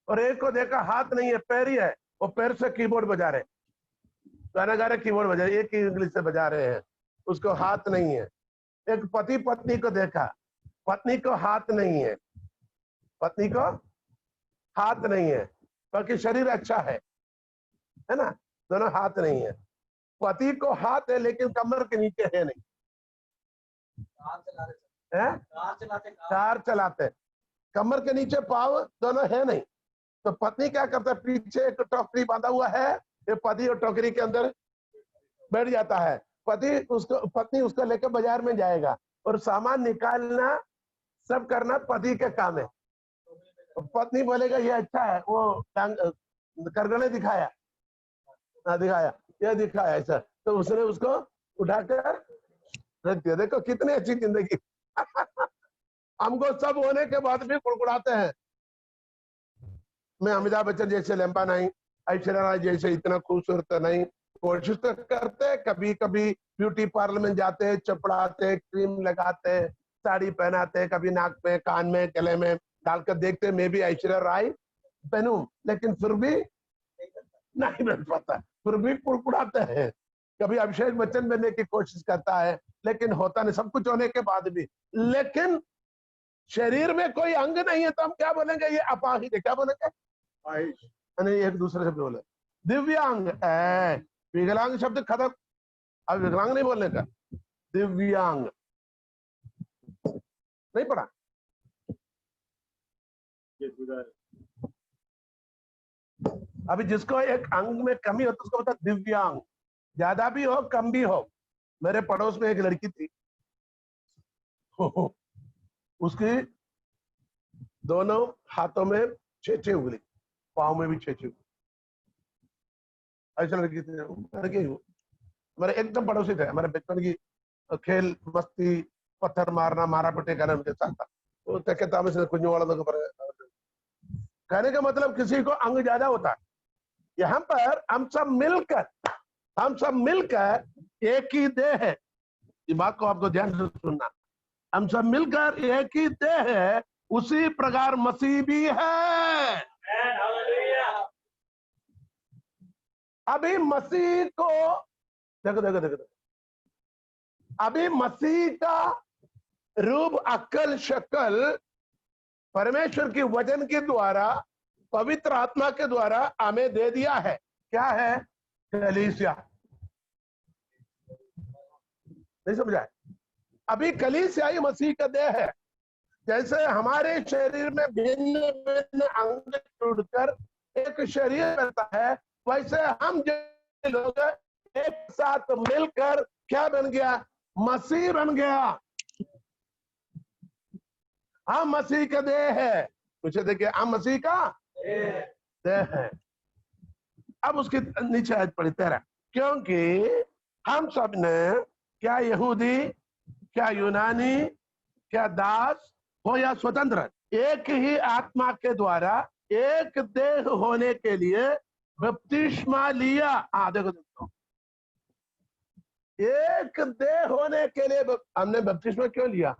और एक को देखा हाथ नहीं है, पैर ही है, वो पैर से कीबोर्ड बजा रहे, गाना गा रहे, कीबोर्ड बजा रहे, एक ही इंग्लिश से बजा रहे हैं, उसको हाथ नहीं है। एक पति पत्नी को देखा, पत्नी को हाथ नहीं है, पत्नी को हाथ नहीं है, बाकी शरीर अच्छा है ना, दोनों हाथ नहीं है। पति को हाथ है लेकिन कमर के नीचे है नहीं, कार चलाते, कमर के नीचे पाव दोनों है नहीं। तो पत्नी क्या करता है? पीछे एक टोकरी बांधा हुआ है, ये पति और टोकरी के अंदर बैठ जाता है। पत्नी उसको लेकर बाजार में जाएगा और सामान निकालना सब करना पति का काम है। पत्नी बोलेगा ये अच्छा है, वो करगड़े दिखाया, ये दिखाया ऐसा, तो उसने उसको उठाकर रख दिया। देखो कितनी अच्छी जिंदगी। हमको सब होने के बाद भी कुड़कुड़ाते हैं। मैं अमिताभ बच्चन जैसे लंबा नहीं, ऐश्वर्या राय जैसे इतना खूबसूरत नहीं, कोशिश तो करते, कभी कभी ब्यूटी पार्लर में जाते, चपड़ाते, क्रीम लगाते, साड़ी पहनाते, कभी नाक में, कान में, गले में डालकर देखते मैं भी ऐश्वर्या राय पहनूं, लेकिन फिर भी नहीं बन पाता, फिर भी कुड़कुड़ाते हैं। कभी अभिषेक बच्चन बनने की कोशिश करता है लेकिन होता नहीं, सब कुछ होने के बाद भी। लेकिन शरीर में कोई अंग नहीं है तो हम क्या बोलेंगे? ये अपाहिज है। क्या बोलेंगे? नहीं, एक दूसरे शब्द बोले, दिव्यांग। विकलांग शब्द खत्म, अब विकलांग नहीं बोलने का, दिव्यांग। नहीं पढ़ा? अभी जिसको एक अंग में कमी हो तो उसको बता दिव्यांग, ज्यादा भी हो कम भी हो। मेरे पड़ोस में एक लड़की थी, उसकी दोनों हाथों में 6 उंगली, पाँव में भी 6 उंगली, ऐसा लड़की थी। लड़की मेरे एकदम पड़ोसी थे, हमारे बचपन की खेल मस्ती, पत्थर मारना, मारा पटे करना उनके साथ था। वो कहता है कुछ वाला तो कहने का मतलब किसी को अंग ज्यादा होता है। यहाँ पर हम सब मिलकर एक ही देह है। इस बात को आपको ध्यान से सुनना, हम सब मिलकर एक ही देह है, उसी प्रकार मसीह भी है। अभी मसीह को देखो, अभी मसीह का रूप, अक्ल, शक्ल परमेश्वर की वचन के द्वारा, पवित्र आत्मा के द्वारा हमें दे दिया है। क्या है? कलीसिया। नहीं समझा? अभी कलीसियाई मसीह का देह है। जैसे हमारे शरीर में भिन्न भिन्न अंग जुड़कर एक शरीर बनता है, वैसे हम जो लोग एक साथ मिलकर क्या बन गया? मसीह बन गया। हम मसीह का देह है। पूछे देखिए, हम मसीह का देह है। अब उसके नीचे आज पढ़ी 13, क्योंकि हम सब ने, क्या यहूदी, क्या यूनानी, क्या दास हो या स्वतंत्र, एक ही आत्मा के द्वारा एक देह होने के लिए बपतिस्मा लिया। देखो दोस्तों, एक देह होने के लिए हमने बपतिस्मा क्यों लिया?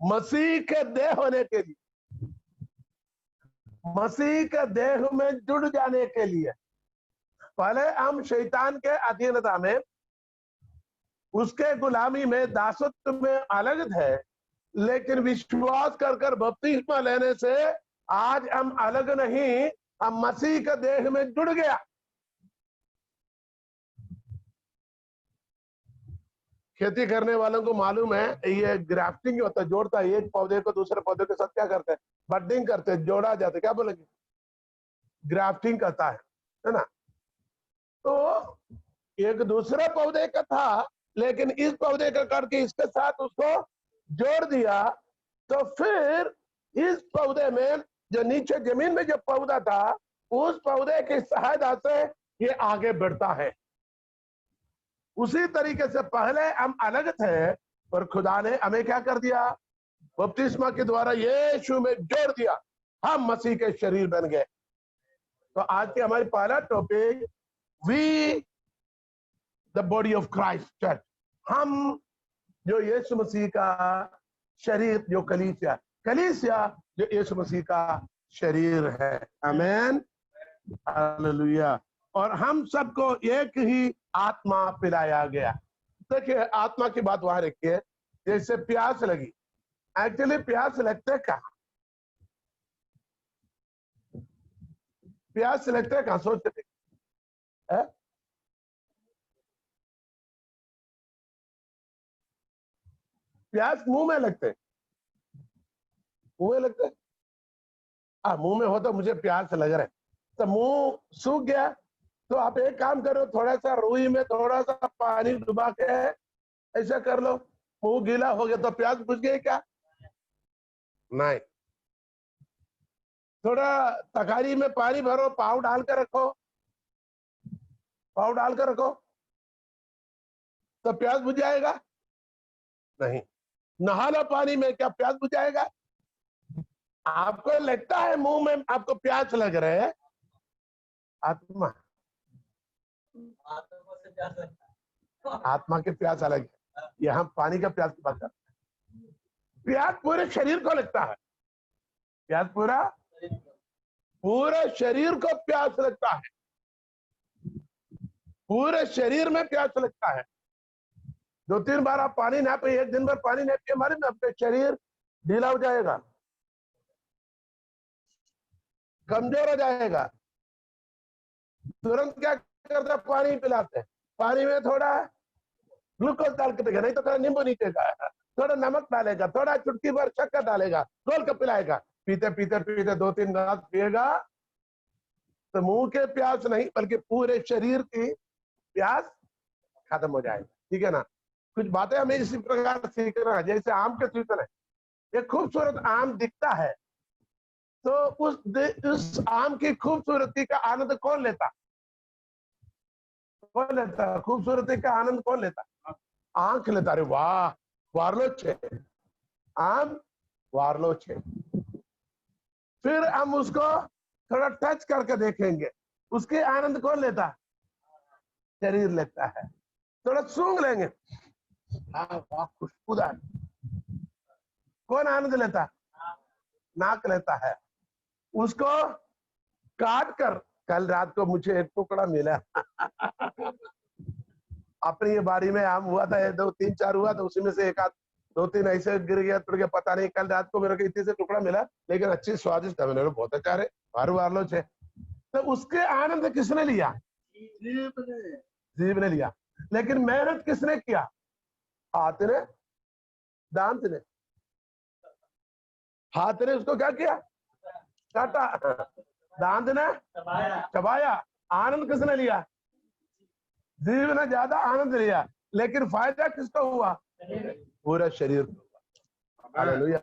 मसीह के देह होने के लिए, मसीह के देह में जुड़ जाने के लिए। पहले हम शैतान के अधीनता में, उसके गुलामी में, दासत्व में अलग थे, लेकिन विश्वास कर कर बपतिस्मा लेने से आज हम अलग नहीं, हम मसीह के देह में जुड़ गया। खेती करने वालों को मालूम है, ये ग्राफ्टिंग होता है, जोड़ता है एक पौधे को दूसरे पौधे के साथ। क्या करते हैं? बडिंग करते हैं, जोड़ा जाता है। क्या बोलेंगे? ग्राफ्टिंग करता है ना? तो एक दूसरे पौधे का था, लेकिन इस पौधे का करके इसके साथ उसको जोड़ दिया, तो फिर इस पौधे में जो नीचे जमीन में जो पौधा था, उस पौधे की सहायता से ये आगे बढ़ता है। उसी तरीके से पहले हम अलग थे, और खुदा ने हमें क्या कर दिया? बपतिस्मा के द्वारा यीशु में जोड़ दिया, हम मसीह के शरीर बन गए। तो आज की हमारी पहला topic, we the body of Christ church, हम जो यीशु मसीह का शरीर, जो कलीसिया, कलीसिया जो यीशु मसीह का शरीर है। आमीन, हालेलुया। और हम सबको एक ही आत्मा पिलाया गया। देखिए, आत्मा की बात वहां रखिए। जैसे प्यास लगी, एक्चुअली प्यास लगते कहाँ? प्यास लगते कहाँ? सोचते थे प्यास मुंह में लगते, मुंह में लगते। मुंह में हो तो मुझे प्यास लग रहा है, तो मुंह सूख गया, तो आप एक काम करो, थोड़ा सा रुई में थोड़ा सा पानी डुबा के ऐसा कर लो, मुंह गीला हो गया तो प्यास बुझ गई क्या? नहीं। थोड़ा तगारी में पानी भरो, पाव डाल कर रखो, पाव डाल कर रखो, तो प्यास बुझ जाएगा? नहीं। नहा लो पानी में, क्या प्यास बुझ जाएगा? आपको लगता है मुंह में आपको प्यास लग रहा है, आत्मा, आत्मा के प्यास अलग है। यहाँ पानी का प्यास की बात करते हैं। प्यास पूरे शरीर को लगता है, प्यास पूरे शरीर को प्यास लगता है, पूरे शरीर में प्यास लगता है। 2-3 बार आप पानी ना पिए, एक दिन भर पानी नहीं पिए, हमारे में आपका शरीर ढीला हो जाएगा, कमजोर हो जाएगा। तुरंत क्या करते हैं? पानी पिलाते हैं, पानी में थोड़ा ग्लूकोज डाल के देगा, नहीं तो थोड़ा नींबू नीचेगा, थोड़ा नमक डालेगा, थोड़ा चुटकी भर शक्कर डालेगा, घोल के पिलाएगा। पीते पीते पीते 2-3 गिलास पिएगा तो मुंह के प्यास नहीं, बल्कि पूरे शरीर की प्यास खत्म हो जाएगी। ठीक है ना? कुछ बातें हमें इसी प्रकार सीखना है। जैसे आम के सीजन है, एक खूबसूरत आम दिखता है, तो उस आम की खूबसूरती का आनंद कौन लेता? कौन लेता? खूबसूरती का आनंद कौन लेता? आंख लेता। अरे वाह, वारलो छे आम, वारलो छे। फिर हम उसको थोड़ा टच करके देखेंगे, उसके आनंद कौन लेता? शरीर लेता है। थोड़ा सूंघ लेंगे, वाह खुशबूदार, कौन आनंद लेता? नाक लेता है। उसको काट कर, कल रात को मुझे एक टुकड़ा मिला अपनी ये बारी में आम हुआ था, 2-3-4 हुआ, तो उसी में से एक आध 2-3 ऐसे गिर गया, टूट गया, पता नहीं। कल रात को मेरे को इतने से टुकड़ा मिला, लेकिन अच्छी स्वादिष्ट था। मैंने बहुत अच्छा है, वार लो छे। तो उसके आनंद किसने लिया? जीव ने लिया। लेकिन मेहनत किसने किया? हाथ ने, दांत ने। हाथ ने उसको क्या किया? काटा। दांत ने चबाया। आनंद किसने लिया? जीव ने ज्यादा आनंद लिया, लेकिन फायदा किसको हुआ? पूरा शरीर को हुआ। हालेलुया।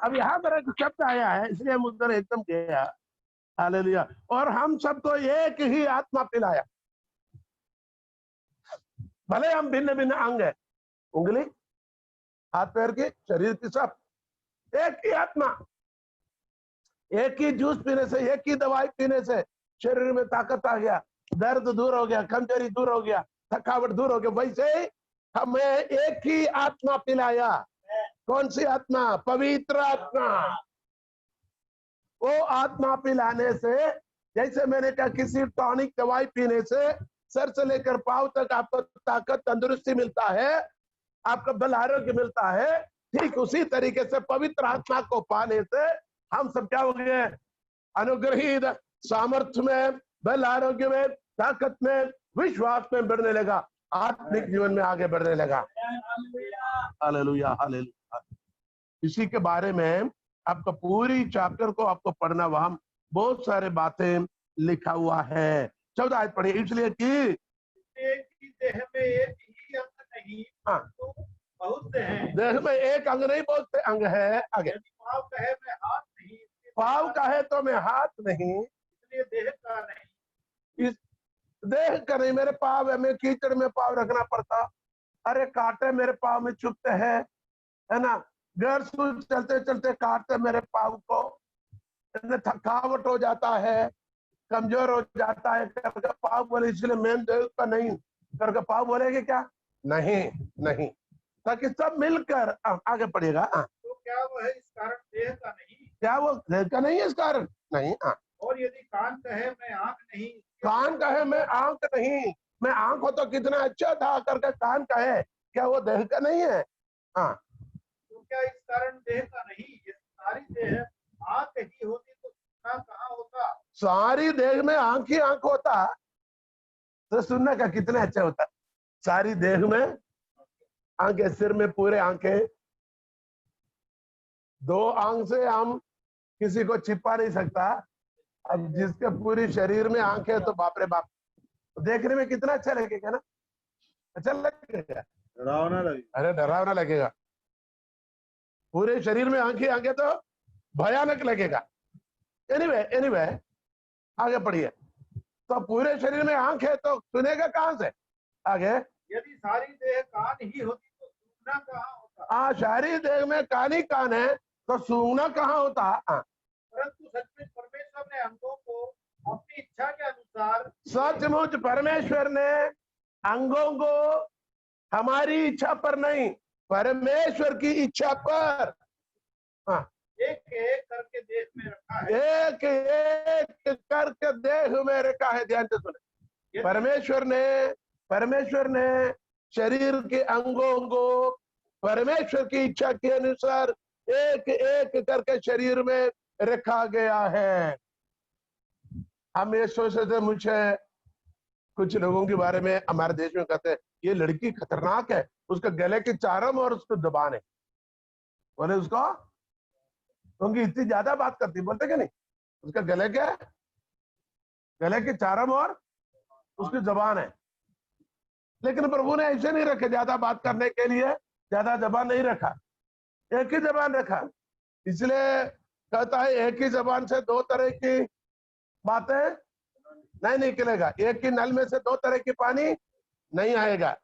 अब यहाँ पर एक शब्द आया है, इसलिए हम उधर एकदम गया। हालेलुया। और हम सबको एक ही आत्मा पिलाया। भले हम भिन्न भिन्न अंग है, उंगली, हाथ पैर की, शरीर की, सब एक ही आत्मा। एक ही जूस पीने से, एक ही दवाई पीने से शरीर में ताकत आ गया, दर्द दूर हो गया, कमजोरी दूर हो गया, थकावट दूर हो गया। वैसे हमें एक ही आत्मा पिलाया। कौन सी आत्मा? पवित्र आत्मा। वो आत्मा पिलाने से, जैसे मैंने कहा, किसी टॉनिक दवाई पीने से सर से लेकर पांव तक आपको ताकत, तंदुरुस्ती मिलता है, आपका बल आरोग्य मिलता है, ठीक उसी तरीके से पवित्र आत्मा को पाने से हम सब क्या हो गए? अनुग्रहित, सामर्थ्य में, बल आरोग्य में, ताकत में, विश्वास में बढ़ने लगा, आत्मिक जीवन में आगे बढ़ने लगा। Hallelujah, hallelujah. इसी के बारे में आपका पूरी चैप्टर को आपको पढ़ना, वहां बहुत सारे बातें लिखा हुआ है। 14 आयत पढ़िए। इसलिए कि एक ही देह में एक ही अंग नहीं, हाँ, तो बहुत से हैं। देह में एक अंग नहीं, बहुत से अंग है। आगे, यदि पाँव कहे मैं हाथ नहीं, पाँव का है तो मैं हाथ नहीं, इसलिए देह का नहीं। इस देह का नहीं, मेरे पाँव है, मैं कीचड़ में पाँव रखना पड़ता, अरे कांटे मेरे पाँव में चुभते हैं, है ना, घर से चलते चलते काटते मेरे पाँव को, थकावट हो जाता है, कमजोर हो जाता है करके पाँव बोले, इसलिए मैं देह का नहीं करके पाँव बोलेगे क्या? नहीं, नहीं, ताकि सब मिलकर आगे पढ़ेगा। तो क्या वो है इस कारण देह का नहीं? क्या वो देह का नहीं है इस कारण? नहीं। और यदि कान कहे मैं आंख नहीं, कान कहे मैं आंख नहीं, मैं आंख हो तो कितना अच्छा था करके कान कहे, क्या वो देह का नहीं है? हाँ। तो क्या इस कारण देह का नहीं? ये सारी देह आंख ही होती तो सुनना कहाँ होता? सारी देह में आंख ही आंख होता तो सुनने का कितना अच्छा होता। सारी देह में आंखें, सिर में पूरे आंखें, 2 आंख से हम किसी को छिपा नहीं सकता। अब जिसके पूरी शरीर में आंखें है तो बाप रे बाप, देखने में कितना अच्छा लगेगा ना? अच्छा लगेगा? डरावना लगे। अरे डरावना लगेगा। पूरे शरीर में आंखें आंखें तो भयानक लगेगा। एनीवे आगे पढ़िए। तो पूरे शरीर में आंख है तो सुनेगा कहां से? आगे, यदि सारी देह कान ही होती तो सुनना कहाँ होता? हाँ, सारी देह में कान ही कान है तो सूंघना कहाँ होता? परंतु सचमुच परमेश्वर ने अंगों को अपनी इच्छा के अनुसार, सचमुच परमेश्वर ने अंगों को हमारी इच्छा पर नहीं, परमेश्वर की इच्छा पर एक एक करके देह में रखा है। एक एक करके देह में रखा है। ध्यान से सुने, परमेश्वर ने शरीर के अंगों को परमेश्वर की इच्छा के अनुसार एक एक करके शरीर में रखा गया है। हम ये सोचते थे, मुझे कुछ लोगों के बारे में हमारे देश में कहते हैं ये लड़की खतरनाक है, उसके गले के चारों ओर उसको दबान है, बोले उसको क्योंकि इतनी ज्यादा बात करती, बोलते क्या नहीं, उसका गले के चारों ओर उसकी जबान है। लेकिन प्रभु ने ऐसे नहीं रखे, ज्यादा बात करने के लिए ज्यादा जबान नहीं रखा, एक ही जबान रखा। इसलिए कहता है एक ही जबान से 2 तरह की बातें नहीं निकलेगा, एक ही नल में से 2 तरह की पानी नहीं आएगा।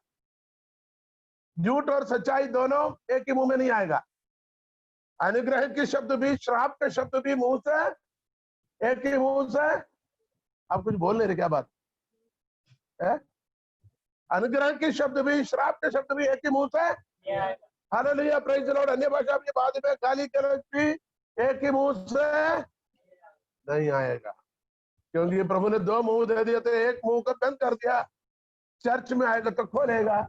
झूठ और सच्चाई दोनों एक ही मुंह में नहीं आएगा। अनुग्रह के शब्द भी, श्राप के शब्द भी मुंह से, एक ही मुंह से। आप कुछ बोल नहीं रहे, क्या बात है? अनुग्रह के शब्द भी, श्राप के शब्द भी एक ही मुंह से। Hallelujah, praise the Lord. अन्य भाषा की बाद में गाली गलौज भी एक ही मुंह से नहीं आएगा, क्योंकि प्रभु ने 2 मुंह दे दिए थे, एक मुंह को बंद कर दिया, चर्च में आएगा तो खोलेगा,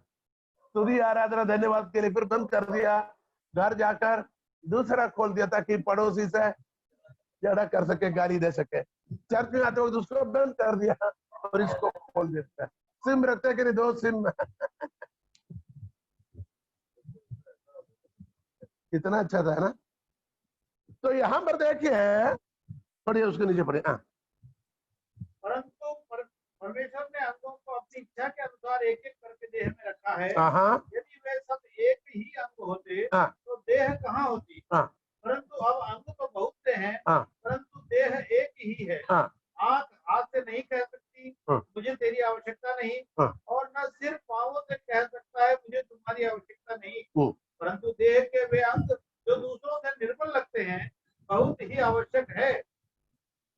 स्तुति आराधना धन्यवाद के लिए, फिर बंद कर दिया, घर जाकर दूसरा खोल दिया ताकि पड़ोसी से ज्यादा कर सके, गाली दे सके। चर्च में आते वक्त उसको बंद कर दिया, और इसको खोल देता है। सिम रखते कि नहीं, 2 सिम। कितना अच्छा था ना। तो यहाँ पर देखिए, पढ़िए उसके नीचे पढ़िए। परंतु परमेश्वर ने अंगों को अपनी इच्छा के अनुसार एक एक करके देह में रखा है। हाँ यदि वे सब एक ही अंग होते हाँ तो देह कहाँ होती। हाँ परंतु अब अंग तो बहुत से हैं, हाँ परंतु देह एक ही है। हाँ आंख हाथ से नहीं कह सकती हाँ। मुझे तेरी आवश्यकता नहीं, हाँ। और न सिर पांवों से कह सकता है मुझे तुम्हारी आवश्यकता नहीं। हम्म। परंतु देह के वे अंग जो दूसरों से निर्बल लगते हैं बहुत ही आवश्यक है।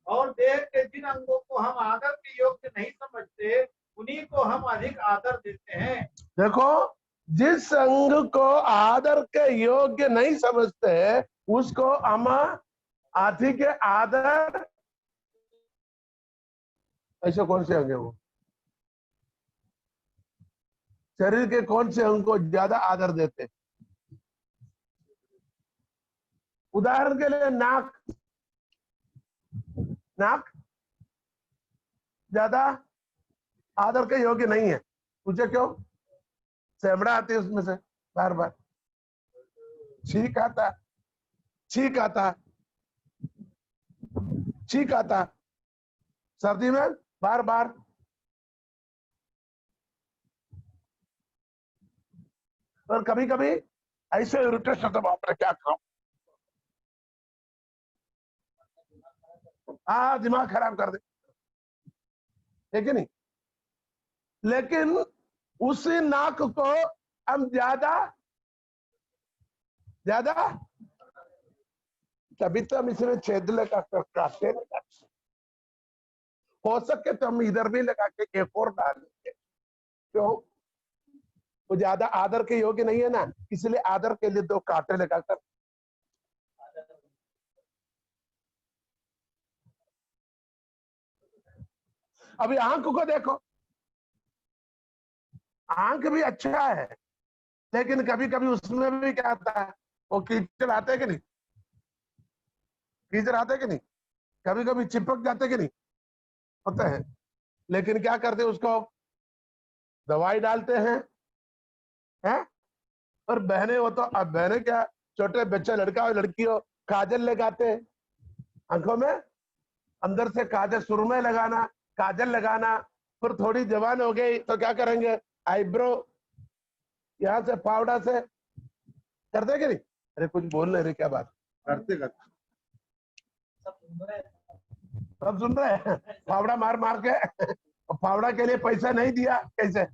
और देह के जिन अंगों को हम आदर के योग्य नहीं समझते उन्हीं को हम अधिक आदर देते हैं। देखो, जिस अंग को आदर के योग्य नहीं समझते उसको हम अधिक आदर। ऐसे कौन से अंग है वो? शरीर के कौन से अंग को ज्यादा आदर देते? उदाहरण के लिए नाक। नाक ज्यादा आदर के योग्य नहीं है। पूछे क्यों? चमड़ा आती है उसमें से बार बार, छींक आता, छींक आता, छींक आता सर्दी में बार बार। और कभी कभी ऐसे इरिटेशन होता, बाप रे क्या खाऊं। हाँ, दिमाग खराब कर दे, है कि नहीं? लेकिन उसी नाक को हम ज्यादा ज्यादा, तभी तो हम इसमें छेद लगा कर काटते। हो सके तो हम इधर भी लगा के एक और डालेंगे। क्यों? वो ज्यादा आदर के योग्य नहीं है ना, इसलिए आदर के लिए 2 कांटे लगाकर। अभी आंख को देखो, आंख भी अच्छा है, लेकिन कभी कभी उसमें भी क्या आता है, वो कीचड़ आते हैं कि नहीं? कीचड़ आते हैं कि नहीं? कभी कभी चिपक जाते कि नहीं? होता है। लेकिन क्या करते हैं, उसको दवाई डालते हैं, हैं? और बहने हो तो, अब बहने क्या, छोटे बच्चे लड़का और लड़की हो, काजल लगाते हैं आंखों में, अंदर से काजल, सुरमे लगाना, काजल लगाना। फिर थोड़ी जवान हो गई तो क्या करेंगे, आईब्रो यहाँ से पाउडर से करते कि नहीं? अरे कुछ बोल नहीं रहे, क्या बात? करते करते सब सुन रहे हैं? फावड़ा मार मार के। फावड़ा के लिए पैसा नहीं दिया, कैसे?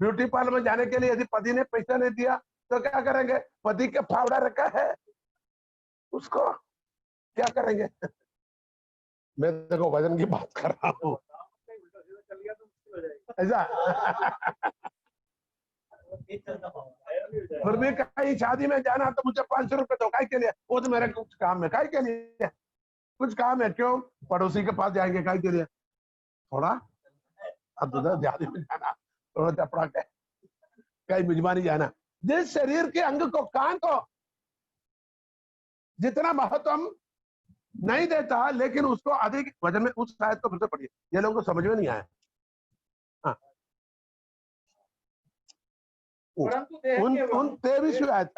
ब्यूटी पार्लर में जाने के लिए यदि पति ने पैसा नहीं दिया तो क्या करेंगे? पति के फावड़ा रखा है, उसको क्या करेंगे? मैं देखो वजन की बात कर रहा हूँ, ऐसा। फिर भी कहीं शादी में जाना तो मुझे 500 रुपए दो, काय के लिए? वो तो मेरे कुछ काम है, काय के लिए? कुछ काम है। क्यों? पड़ोसी के पास जाएंगे, काय के लिए? थोड़ा अब उधर शादी में जाना, थोड़ा चपड़ा के कहीं मिजबानी जाना। जिस शरीर के अंग को, कान को जितना महत्व नहीं देता, लेकिन उसको अधिक वजन में, उस शायद तो फिर से पढ़िए, ये लोगों को समझ में नहीं आया। हाँ। परंतु देह के 23वीं आयत।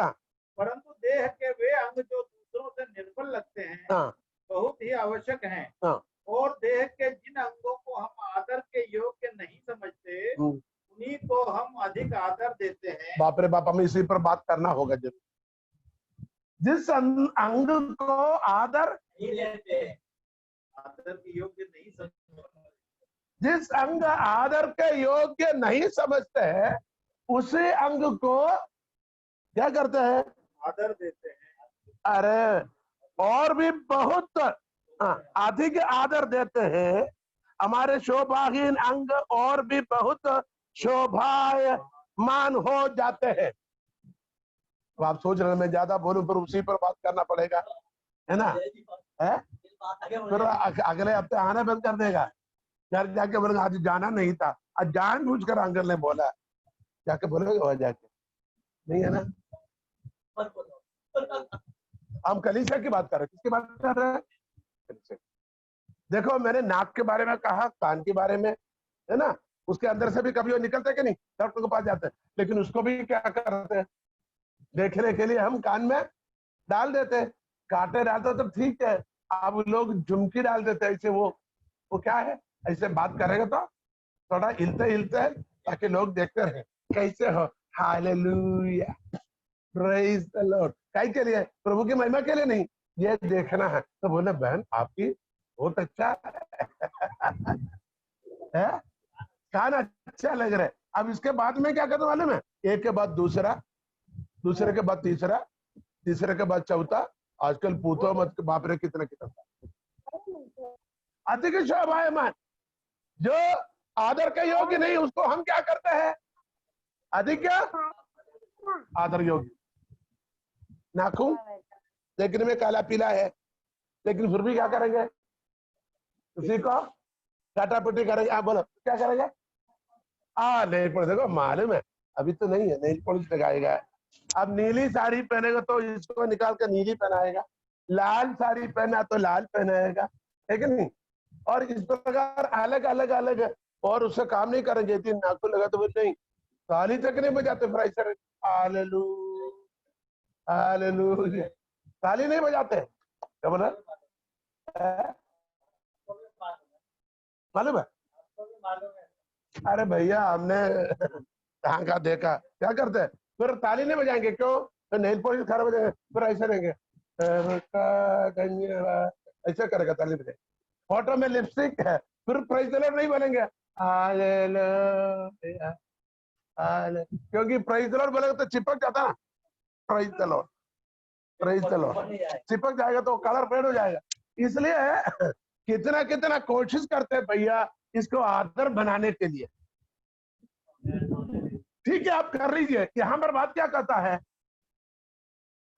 परंतु देह के वे अंग जो दूसरों से निर्बल लगते हैं बहुत ही आवश्यक हैं। और देह के जिन अंगों को हम आदर के योग्य नहीं समझते उन्हीं को हम अधिक आदर देते हैं। बाप रे बाप, हमें इसी पर बात करना होगा जरूर। जिस अंग को आदर के योग्य नहीं समझते, जिस अंग आदर के योग्य नहीं समझते हैं, उसी अंग को क्या करते हैं? आदर देते हैं। अरे और भी बहुत अधिक आदर देते हैं। हमारे शोभाहीन अंग और भी बहुत शोभायमान हो जाते हैं। तो आप सोच रहे हैं मैं ज्यादा बोलूं, फिर उसी पर बात करना पड़ेगा, है ना? है? फिर अगले हफ्ते आना बंद कर देगा, घर जाके बोलेगा आज जाना नहीं था, आज जानबूझ कर अंकल ने बोला, जाके बोलेगा वहां जाके, नहीं है ना? हम कलीसिया की बात कर रहे हैं, किसकी बात कर रहे हैं? देखो, मैंने नाक के बारे में कहा, कान के बारे में, है ना, उसके अंदर से भी कभी वो निकलते कि नहीं, डॉक्टर के पास जाते हैं, लेकिन उसको भी क्या करते हैं, देखने के लिए हम कान में डाल देते हैं, कांटे डालते तो ठीक है, अब लोग झुमकी डाल देते हैं, ऐसे वो क्या है, ऐसे बात करेगा तो थोड़ा हिलते हिलते ताकि लोग देखते रहे कैसे हो, हालेलुया, प्रेज द लॉर्ड, काय के लिए, प्रभु की महिमा के लिए नहीं, ये देखना है। तो बोले बहन आपकी बहुत अच्छा है, कान अच्छा लग रहा है। अब इसके बाद में क्या करने वाले में, एक के बाद दूसरा, दूसरे के बाद तीसरा, तीसरे के बाद चौथा, आजकल पूछो मत बाप रे कितना कितना अधिक शोभायमान, जो आदर के योग्य नहीं उसको हम क्या करते हैं, अधिक क्या आदर योग्य। नाखून देखने में काला पीला है, लेकिन फिर भी क्या करेंगे, उसी को काटापुटी करेंगे। आप बोलो क्या करेंगे, नेल पॉलिश, देखो मालूम है अभी तो नहीं है, नेल पॉलिश लगाएगा। अब नीली साड़ी पहनेगा तो इसको निकाल कर नीली पहनाएगा, लाल साड़ी पहना तो लाल पहनाएगा, है कि नहीं। और इस प्रकार अलग अलग अलग, और उससे काम नहीं करेंगे, यदि नाखून लगा तो नहीं, ताली तक नहीं बजाते, हालेलुया, ताली नहीं बजाते, क्या बोला, मालूम है, अरे भैया हमने कहाँ का देखा, क्या करते हैं, फिर ताली नहीं बजाएंगे, क्यों, तो नेल पॉलिश खराब हो जाएंगे, फिर ऐसे रहेंगे, ऐसे करेगा, ताली बजाएंगे। फोटो में लिपस्टिक है, फिर प्राइज द लॉर्ड नहीं बोलेंगे, हालेलुया, क्योंकि प्राइज द लॉर्ड बोलेगा तो चिपक जाता ना, praise the Lord, praise the Lord चिपक जाएगा तो कलर फेड हो जाएगा। इसलिए कितना कितना कोशिश करते हैं भैया इसको आदर बनाने के लिए, ठीक है आप कर लीजिए। यहां पर बात क्या कहता है,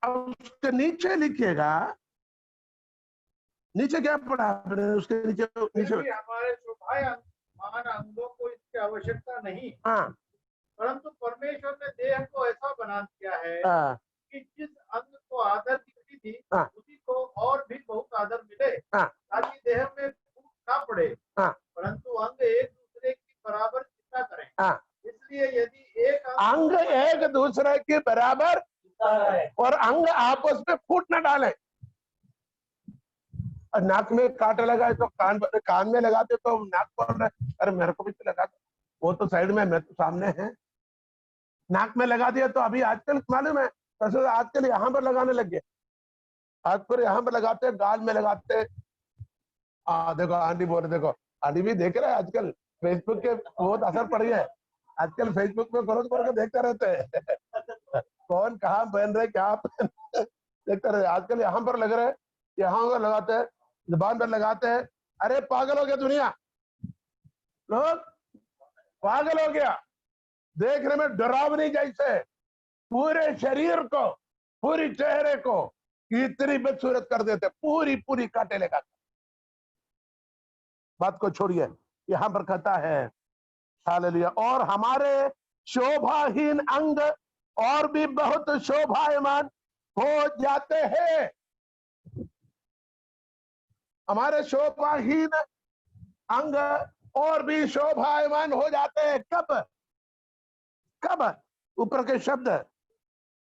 अब उसके नीचे लिखिएगा, नीचे क्या पढ़ा आपने, उसके नीचे हमारे शोभायमान अंगों को इसकी आवश्यकता नहीं, हाँ, परंतु परमेश्वर ने देह को ऐसा बना दिया है कि जिस अंग को आदर की थी उसी को और भी बहुत आदर मिले, ताकि देह में फूट ना पड़े, परंतु अंग एक दूसरे की बराबर चिंता करें। इसलिए यदि एक अंग एक दूसरे के बराबर और अंग आपस में फूट न डाले, नाक में कांटा लगा है तो कान में लगाते तो नाक पर, अरे मेरे को भी तो लगा, वो तो साइड में, मैं तो सामने है, नाक में लगा दिया तो अभी आजकल मालूम है, आजकल यहाँ पर लगाने लग गए, आज पर यहाँ पर लगाते, गाल में लगाते। देखो आंटी बोले, देखो आंटी भी देख रहे हैं आजकल फेसबुक के बहुत असर पड़ गया है, आजकल फेसबुक पे फॉलो करके देखते रहते हैं कौन कहाँ पहन रहे, क्या पहन देखते रहे। आजकल यहाँ पर लग रहे, यहाँ पर लगाते हैं, जुबान पर लगाते हैं, अरे पागल हो गया दुनिया, लोग पागल हो गया, देखने में डरावनी जैसे, पूरे शरीर को, पूरी चेहरे को इतनी बदसूरत कर देते, पूरी पूरी कांटे लगा। बात को छोड़िए, यहां पर कहता है हालेलुया, और हमारे शोभाहीन अंग और भी बहुत शोभायमान हो जाते हैं। हमारे शोभाहीन अंग और भी शोभायमान हो जाते हैं, कब कब, ऊपर के शब्द,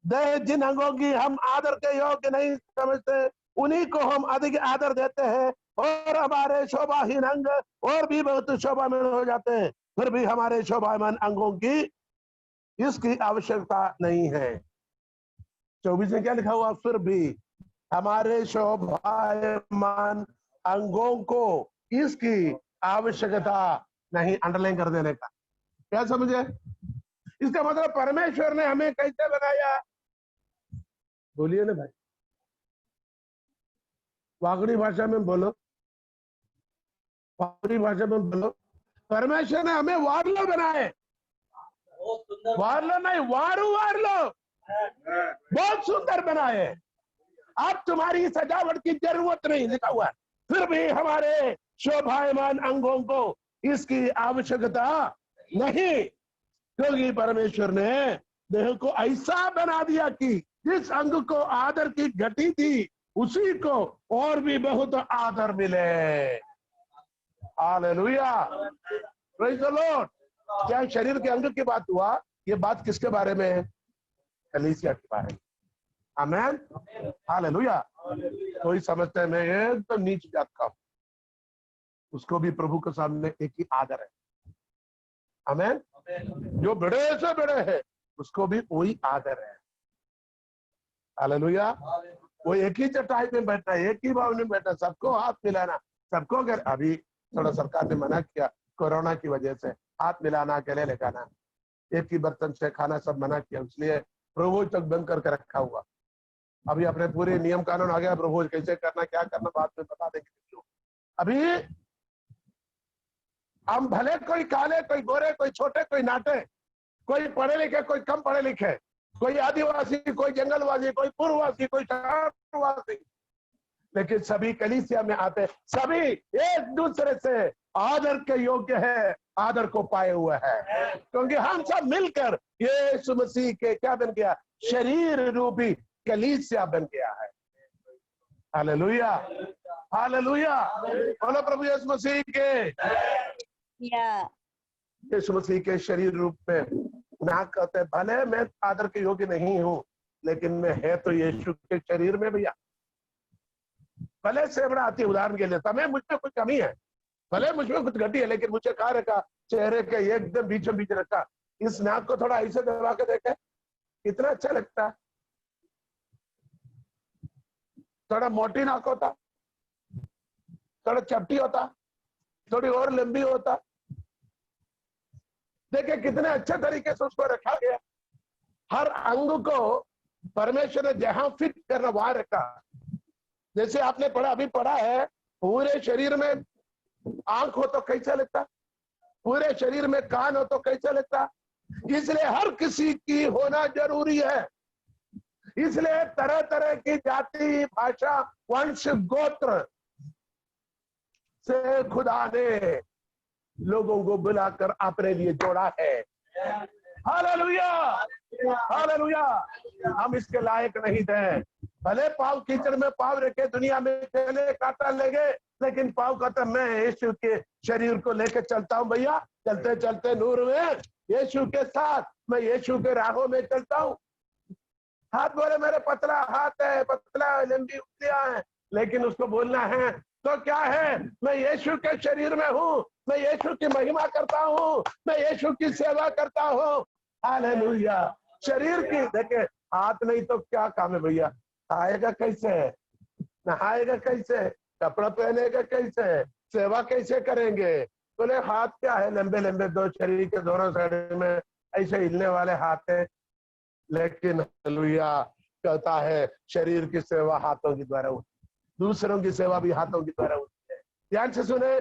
देह जिन अंगों की हम आदर के योग्य नहीं समझते उन्हीं को हम अधिक आदर देते हैं, और हमारे शोभाहीन अंग और भी बहुत शोभामान हो जाते हैं, फिर भी हमारे शोभामान अंगों की इसकी आवश्यकता नहीं है। 24 में क्या लिखा हुआ, फिर भी हमारे शोभामान अंगों को इसकी आवश्यकता नहीं, अंडरलाइन कर देने का, क्या समझे, इसका मतलब परमेश्वर ने हमें कैसे बनाया, बोलिए ना भाई, वागड़ी भाषा में बोलो, वागड़ी भाषा में बोलो, परमेश्वर ने हमें वारलो बनाए, वारलो नहीं, वारलो बहुत सुंदर बनाए। अब तुम्हारी सजावट की जरूरत नहीं, लिखा हुआ, फिर भी हमारे शोभायमान अंगों को इसकी आवश्यकता नहीं, क्योंकि परमेश्वर ने देह को ऐसा बना दिया कि जिस अंग को आदर की घटी थी उसी को और भी बहुत आदर मिले। Hallelujah, praise the Lord. क्या शरीर के अंग की बात हुआ? ये बात किसके बारे में है? कलीसिया के बारे में। आमेन, हालेलुया। कोई समझते हैं मैं एकदम नीच जात का, उसको भी प्रभु के सामने एक ही आदर है। आमेन। जो बड़े से बड़े है उसको भी वही आदर है। हालेलुया। वो एक ही चटाई में बैठना, एक ही भवन में बैठना, सबको हाथ मिलाना, सबको। अगर अभी थोड़ा सरकार ने मना किया कोरोना की वजह से, हाथ मिलाना, गले लगाना, एक ही बर्तन से खाना, सब मना किया, इसलिए प्रभु तक बंद करके रखा हुआ। अभी अपने पूरे नियम कानून आ गया, प्रभु कैसे करना, क्या करना, बाद में बता देंगे। अभी हम भले कोई काले, कोई गोरे, कोई छोटे, कोई नाटे, कोई पढ़े लिखे, कोई कम पढ़े लिखे, कोई आदिवासी, कोई जंगलवासी, कोई पूर्ववासी, कोई शहरवासी, लेकिन सभी कलीसिया में आते, सभी एक दूसरे से आदर के योग्य है, आदर को पाए हुए है, क्योंकि हम सब मिलकर यीशु मसीह के क्या बन गया? शरीर रूपी कलीसिया बन गया है। Hallelujah, hallelujah. बोलो प्रभु यीशु मसीह के। यीशु मसीह के शरीर रूप में ना कहते भले मैं आदर के योग्य नहीं हूं, लेकिन मैं है तो यीशु के शरीर में भैया। भले सेवड़ा आती है उदाहरण के लिए, समय मुझमें कुछ कमी है, भले मुझमें कुछ घटी है, लेकिन मुझे कहा रखा चेहरे के एकदम बीचों बीच रखा, इस नाक को थोड़ा ऐसे दबा के देखे, कितना अच्छा लगता। थोड़ा मोटी नाक होता, थोड़ा चपटी होता, थोड़ी और लंबी होता, देखिए कितने अच्छे तरीके से उसको रखा गया। हर अंग को परमेश्वर ने जहां फिट करना वहां रखा। जैसे आपने पढ़ा, अभी पढ़ा है, पूरे शरीर में आंख हो तो कैसा लगता, पूरे शरीर में कान हो तो कैसा लगता। इसलिए हर किसी की होना जरूरी है। इसलिए तरह तरह की जाति, भाषा, वंश, गोत्र से खुदा ने लोगों को बुलाकर अपने लिए जोड़ा है। Hallelujah, hallelujah. हम इसके लायक नहीं थे। भले पाव कीचड़ में पाव रखे दुनिया में चले, कांटा लगे, लेकिन पाव कहता मैं यीशु के शरीर को लेकर चलता हूं भैया। चलते चलते नूर में यीशु के साथ मैं यीशु के राहों में चलता हूं। हाथ बोले मेरे पतला हाथ है, पतला लंबी उंगलियां है, लेकिन उसको बोलना है तो क्या है, मैं यीशु के शरीर में हूँ, मैं यीशु की महिमा करता हूँ, मैं यीशु की सेवा करता हूँ। हालेलुया। शरीर की देखे, हाथ नहीं तो क्या काम है भैया? खाएगा कैसे, नहाएगा कैसे, कपड़ा पहनेगा कैसे, सेवा कैसे करेंगे? बोले हाथ क्या है, लंबे लंबे दो शरीर के दोनों साइड में ऐसे हिलने वाले हाथ है, लेकिन हालेलुया कहता है शरीर की सेवा हाथों के द्वारा होती है, दूसरों की सेवा भी हाथों के द्वारा होती है। ध्यान से सुने,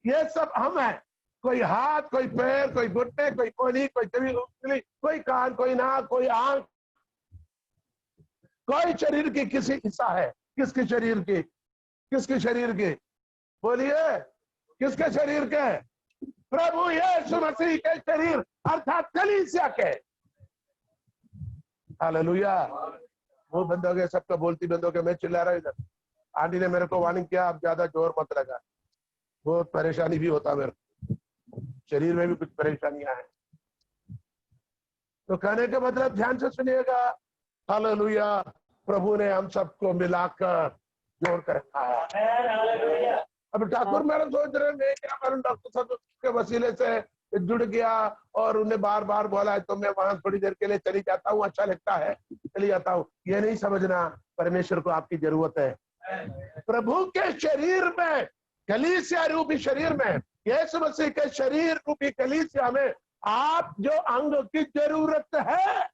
ये सब हम हैं। कोई हाथ, कोई पैर, कोई घुटने, कोई कोहनी, कोई उंगली, कोई कान, कोई नाक, कोई आंख, कोई शरीर की किसी हिस्सा है। किसके शरीर की? किसके शरीर की? बोलिए, किसके शरीर के? प्रभु यीशु मसीह के शरीर अर्थात कलीसिया के। हालेलुया। वो बंद हो गए, सबका बोलती बंद हो गया, मैं चिल्ला रहा इधर। आंटी ने मेरे को वार्निंग किया, अब ज्यादा जोर मत लगा, बहुत परेशानी भी होता मेरे को, शरीर में भी कुछ परेशानियां हैं। तो कहने का मतलब ध्यान से सुनिएगा, हालेलुया, प्रभु ने हम सबको मिलाकर जोड़ कर रखा है। अब ठाकुर मेरे सोच रहे मैं क्या करूं, डॉक्टर साहब के वसीले से जुड़ गया और उन्हें बार बार बोला तो मैं वहां थोड़ी देर के लिए चली जाता हूँ, अच्छा लगता है चली जाता हूँ। ये नहीं समझना, परमेश्वर को आपकी जरूरत है। प्रभु के शरीर में, कलीसिया रूपी शरीर में, यीशु मसीह के शरीर रूपी कलीसिया में आप जो अंग की जरूरत है,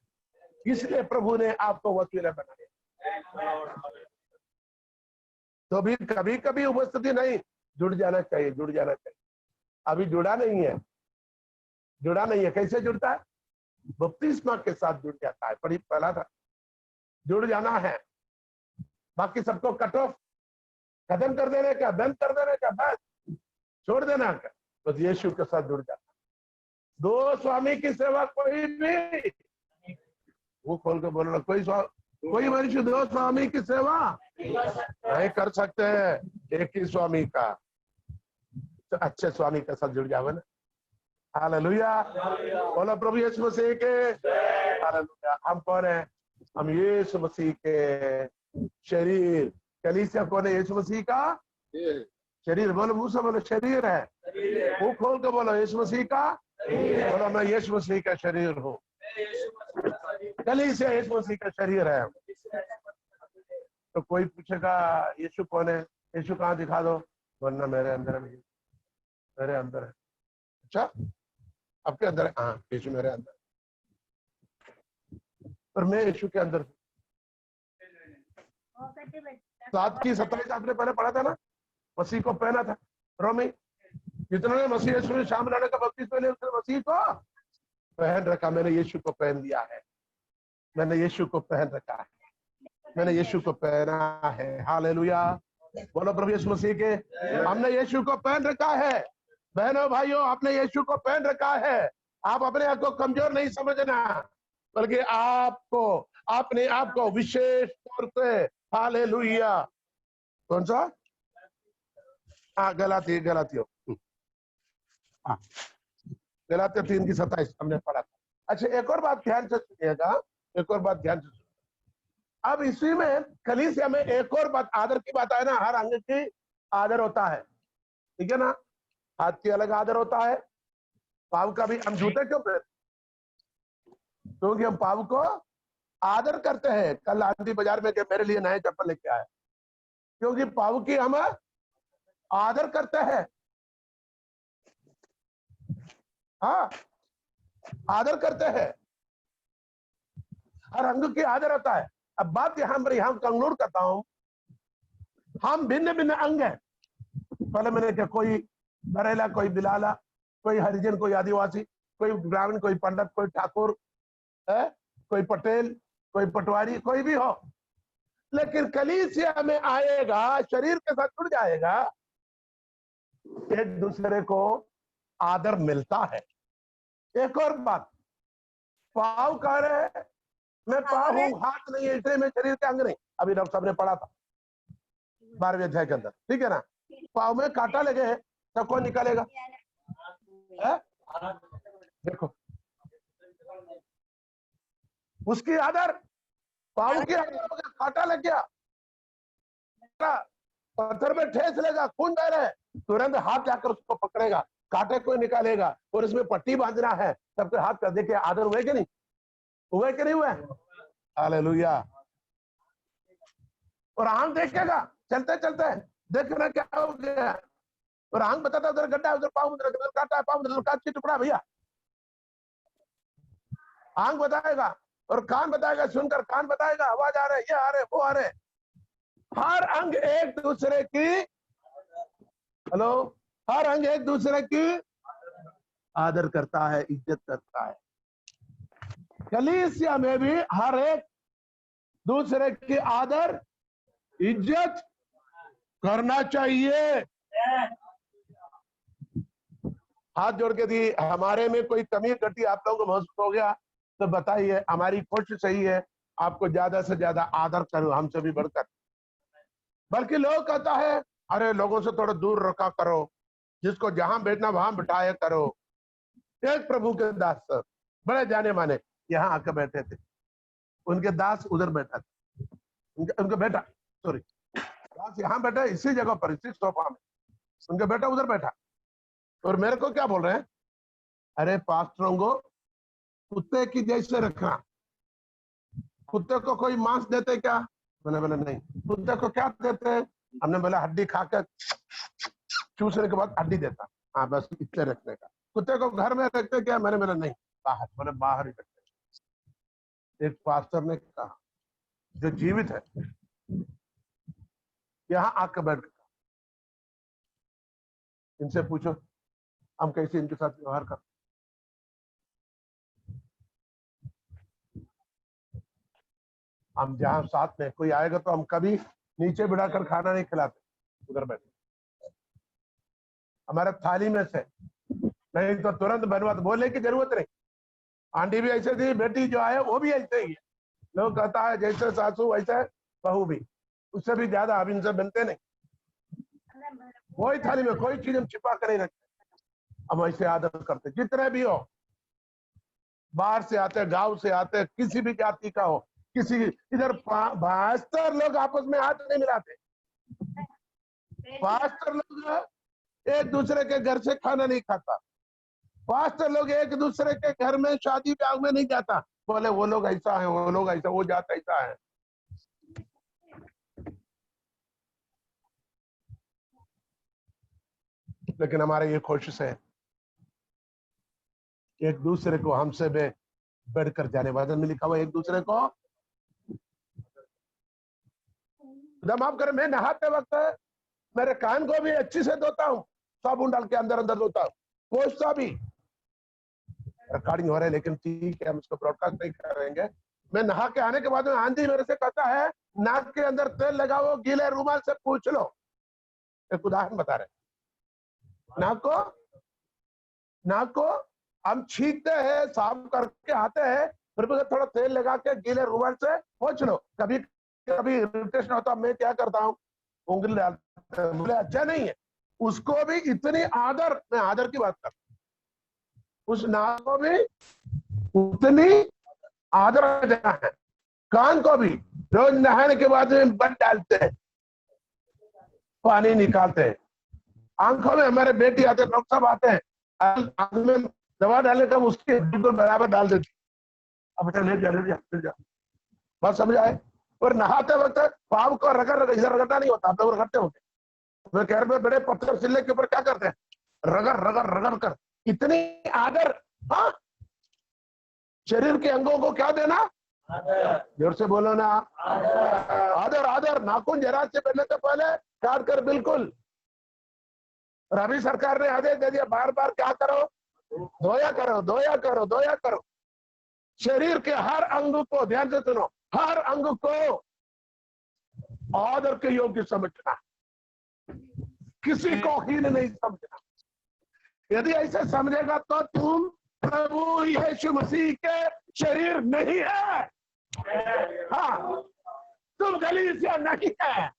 इसलिए प्रभु ने आपको वकील बनाया। तो भी कभी कभी उपस्थिति नहीं, जुड़ जाना चाहिए, जुड़ जाना चाहिए। अभी जुड़ा नहीं है, जुड़ा नहीं है। कैसे जुड़ता है? बपतिस्मा के साथ जुड़ जाता है। पहला था जुड़ जाना है, बाकी सबको कट ऑफ, खत्म कर देने का, बंद कर देने का, बस छोड़ देना का, तो यीशु के साथ जुड़ जाता। दो स्वामी की सेवा कोई भी, वो खोल के बोल रहा, कोई मनुष्य दो स्वामी की सेवा नहीं कर सकते हैं, एक ही स्वामी का। तो अच्छे स्वामी के साथ जुड़ जाओ ना, हालेलुया, बोलो प्रभु यीशु मसीह के हालेलुया। हम कौन है? हम यीशु मसीह के शरीर। कलीसिया कौन है? यीशु मसीह का शरीर। बोलो मुंह से बोलो शरीर है। मुंह खोल के बोलो यीशु मसीह का। बोलो मैं यीशु मसीह का शरीर हूँ। कलीसिया यीशु मसीह का शरीर है। तो कोई पूछेगा यीशु कौन है? यीशु कहाँ दिखा दो, वरना मेरे अंदर है, मेरे अंदर है। अच्छा, आपके अंदर है? हाँ, यीशु मेरे अंदर, पर मैं यीशु के अंदर हूँ। 7:27 आपने पहले पढ़ा था ना, मसीह को पहना था। रोमी, जितने मसीह यीशु में शामिल होने का बपतिस्मा लिया उसने मसीह को पहन रखा। मैंने यीशु को पहन लिया है, मैंने यीशु को पहन रखा है, मैंने यीशु को पहना है। हालेलुया, बोलो प्रभु यीशु मसीह के। हमने यीशु को पहन रखा है। बहनों भाइयों, आपने यीशु को पहन रखा है। आप अपने आप को कमजोर नहीं समझना, बल्कि आपको अपने आप को विशेष तौर से, हालेलुया, कौन सा? गलातियों गलातियों 3:27 हमने पढ़ा था। अच्छा, एक और बात ध्यान से सुनिएगा, एक और बात ध्यान से सुनिएगा। अब इसी में कलीसिया में एक और बात, आदर की बात है ना। हर अंग की आदर होता है, ठीक है ना। हाथ की अलग आदर होता है, पाव का भी। हम जूते क्यों पहनते? क्योंकि हम पाव को आदर करते हैं। कल आंटी बाजार में मेरे लिए नए चप्पल लेके आए, क्योंकि पाव की हम आदर करते हैं। हाँ, आदर करते हैं। हर अंग की आदर होता है। अब बात यहां कंक्लूड करता हूं। हम भिन्न भिन्न अंग हैं। पहले मैंने क्या, कोई बरेला, कोई बिलाला, कोई हरिजन, कोई आदिवासी, कोई ब्राह्मण, कोई पंडित, कोई ठाकुर है, कोई पटेल, कोई पटवारी, कोई भी हो, लेकिन कलीसिया में आएगा, शरीर के साथ जुड़ जाएगा, एक दूसरे को आदर मिलता है। एक और बात, पाव कह रहे, मैं पाव हूं, हाथ नहीं है, इसलिए मैं शरीर के अंग नहीं। अभी डॉक्टर साहब ने पढ़ा था 12वें अध्याय के अंदर, ठीक है ना। पाव में कांटा लगे तो कौन निकालेगा? देखो, उसकी आदर, पाव की आदर, कांटा लग गया, पत्थर में ठेस लेगा, खून बह रहा है, तुरंत हाथ जाकर उसको पकड़ेगा, कांटे को निकालेगा, और इसमें पट्टी बांधना है, सबके हाथ कर देखिए आदर हुए कि नहीं हुए, कि नहीं हुए? हालेलुया। और आंख देखेगा चलते चलते, देखना क्या हो गया, और आंख बताता उधर गड्ढा, उधर पाँव, उधर काटा है, पाँव उधर काट के टुकड़ा भैया। आंख बताएगा और कान बताएगा, सुनकर कान बताएगा, आवाज आ रहे, ये आ रहे, वो आ रहे। हर अंग एक दूसरे की, हेलो, हर अंग एक दूसरे की आदर करता है, इज्जत करता है। कलीसिया में भी हर एक दूसरे की आदर, इज्जत करना चाहिए। हाथ जोड़ के दी, हमारे में कोई कमी घटी आप लोगों को महसूस हो गया तो बताइए। हमारी कोशिश सही है, आपको ज्यादा से ज्यादा आदर करो, हमसे भी बढ़कर। बल्कि लोग कहता है, अरे लोगों से थोड़ा दूर रखा करो, जिसको जहां बैठना वहां बिठाया करो। एक प्रभु के दास बड़े जाने माने यहाँ आकर बैठे थे, उनके दास उधर बैठा था, उनके बेटा, सॉरी, दास यहाँ बैठा इसी जगह पर, इसी सोफा में, उनके बेटा उधर बैठा, और मेरे को क्या बोल रहे हैं, अरे पास्टरों को कुत्ते की जैसे रखना। कुत्ते को कोई मांस देते क्या? मैंने बोला नहीं। कुत्ते को क्या देते हैं? हमने बोला हड्डी खाकर चूसने के बाद हड्डी देता, हाँ बस इतने रखने का। कुत्ते को घर में रखते क्या? मैंने बोला नहीं, बाहर। बोले बाहर ही रखते। एक पास्टर ने कहा जो जीवित है, यहाँ आकर बैठ कर इनसे पूछो हम कैसे इनके साथ व्यवहार करते। हम जहां साथ में कोई आएगा तो हम कभी नीचे बिठाकर खाना नहीं खिलाते, उधर बैठे हमारे थाली में से, नहीं तो तुरंत बनवा, बोलने की जरूरत नहीं। आंटी भी ऐसे थी, बेटी जो है वो भी ऐसे ही है। लोग कहता है जैसे सासू वैसे बहू भी, उससे भी ज्यादा अब इनसे बनते नहीं। कोई थाली में कोई चीज हम छिपा कर नहीं रखते। हम ऐसे आदर करते, जितने भी हो, बाहर से आते, गांव से आते, किसी भी जाति का हो, किसी इधर 72 लोग आपस में हाथ नहीं मिलाते। 72 लोग एक दूसरे के घर से खाना नहीं खाता। 72 लोग एक दूसरे के घर में शादी ब्याह में नहीं जाता, बोले वो लोग ऐसा है, वो लोग ऐसा, वो जात ऐसा है। लेकिन हमारे ये कोशिश है एक दूसरे को हमसे बढ़कर जाने, वचन में लिखा हुआ एक दूसरे को माफ करे। मैं नहाते वक्त मेरे कान को भी अच्छी से धोता हूँ, साबुन डाल के अंदर अंदर धोता हूँ, पोछता भी। रिकॉर्डिंग हो रहा है लेकिन ठीक है, हम इसको ब्रॉडकास्ट नहीं करेंगे। मैं नहा के आने के बाद में आंधी मेरे से कहता है नाक के अंदर तेल लगाओ, गीले रुमाल से पूछ लो। एक उदाहरण बता रहे, नाक को हम छींकते हैं, साफ करके आते हैं, फिर भी थोड़ा तेल लगा के गीले रुमाल से पोंछ लो। कभी कभी इरिटेशन होता, मैं क्या करता हूँ, उंगली डालता हूं, बोले अच्छा नहीं है। उसको भी इतनी आदर, मैं आदर की बात करता हूं, उस नाक को भी उतनी आदर देना है। कान को भी रोज नहाने के बाद में बंद डालते हैं, पानी निकालते हैं। आंखों में हमारे बेटी आते, डॉक्टर साहब आते हैं, आंख में दवा डालने का उसके बिल्कुल बराबर डाल देती। अब बेटा ले जा, बात समझ आए। और नहाते वक्त पाव को रगड़ इधर रगड़ना नहीं होता, आप लोग रगड़ते होंगे। मैं कह रहा, बड़े पत्थर सिले के ऊपर क्या करते हैं, रगड़ कर। इतनी आदर। हाँ, शरीर के अंगों को क्या देना, जोर से बोलो ना, आदर। नाखून जरा से पहले तो पहले काट कर बिल्कुल। और अभी सरकार ने आदेश दे दिया, बार बार क्या करो, धोया करो। शरीर के हर अंग को, ध्यान से सुनो, हर अंग को आदर के योग्य समझना, किसी को हीन नहीं समझना। यदि ऐसे समझेगा तो तुम प्रभु यीशु मसीह के शरीर नहीं है। हाँ, तुम कलीसिया नहीं है।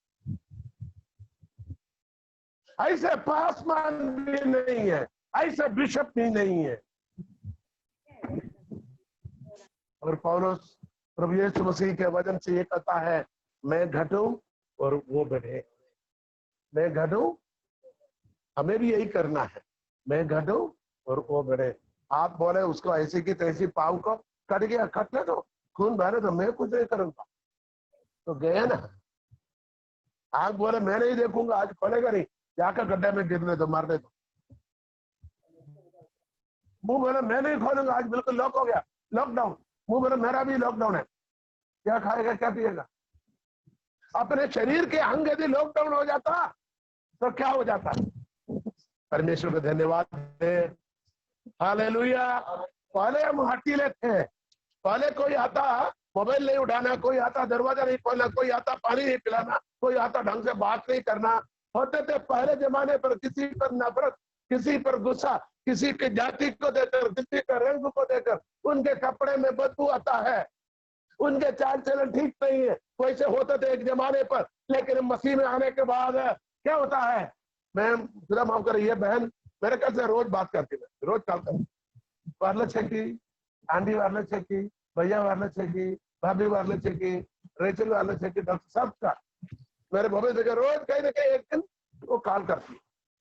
ऐसे पासमान भी नहीं है, ऐसे बिशप भी नहीं है। और पौलुस प्रभु यीशु मसीह के वचन से ये कहता है, मैं घटूं और वो बढ़े। मैं घटूं, हमें भी यही करना है, मैं घटूं और वो बढ़े। आप बोले उसको ऐसी की तैसी पाव को कट गया, कटने दो, खून बहने दो, मैं कुछ नहीं करूंगा, तो गया ना। आग बोले मैं नहीं देखूंगा, आज खोलेगा नहीं, जाकर गड्ढे में गिरने दो, मारने दो। मुंह बोले मैं नहीं खोलूंगा, आज बिल्कुल लॉक हो गया, लॉकडाउन। मुंह बोले मेरा भी लॉकडाउन है, क्या खाएगा क्या पिएगा। अपने शरीर के अंग यदि लॉकडाउन हो जाता तो क्या हो जाता। परमेश्वर को धन्यवाद दे, हालेलुया। पहले हम हटीले थे, पहले कोई आता मोबाइल नहीं उठाना, कोई आता दरवाजा नहीं खोलना, कोई आता पानी नहीं पिलाना, कोई आता ढंग से बात नहीं करना। होते थे पहले जमाने पर किसी पर नफरत, किसी पर गुस्सा, किसी की जाति को देकर, किसी के रंग को देकर, उनके कपड़े में बदबू आता है, उनके चाल चलन ठीक नहीं है, वैसे होते थे एक जमाने पर। लेकिन मसीह में आने के बाद क्या होता है, मैं खुदा माफ कर, ये बहन मेरे ख्याल से रोज बात करती है, रोज कॉल करती, वार्ले छेकी, आंटी वार्ले छेकी, भैया वार्ले छेकी, भाभी वार्ले छेकी, रेचल वार्ले छेकी, डॉक्टर सबका मेरे भविष्य देखा रोज कहीं ना कहीं एक दिन वो कॉल करती।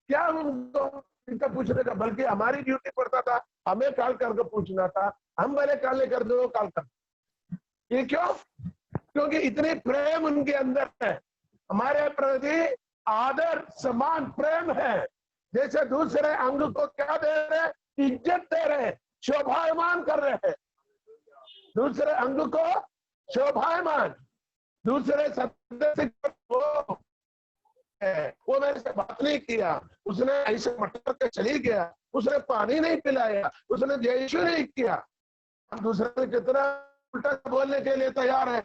क्या उनको इनका पूछने का, बल्कि हमारी ड्यूटी पड़ता था, हमें कॉल करके पूछना था, हम पहले कॉल नहीं कर दो, कॉल कर। ये क्यों? क्योंकि इतनी प्रेम उनके अंदर है, हमारे प्रति आदर समान प्रेम है। जैसे दूसरे अंग को क्या दे रहे, इज्जत दे रहे, शोभायमान कर रहे हैं, दूसरे अंग को शोभायमान। दूसरे सदस्य वो मेरे से बात नहीं किया, उसने ऐसे मटर के चली गया, उसने पानी नहीं पिलाया, उसने जयशु नहीं किया। दूसरे कितना उल्टा बोलने के लिए तैयार है।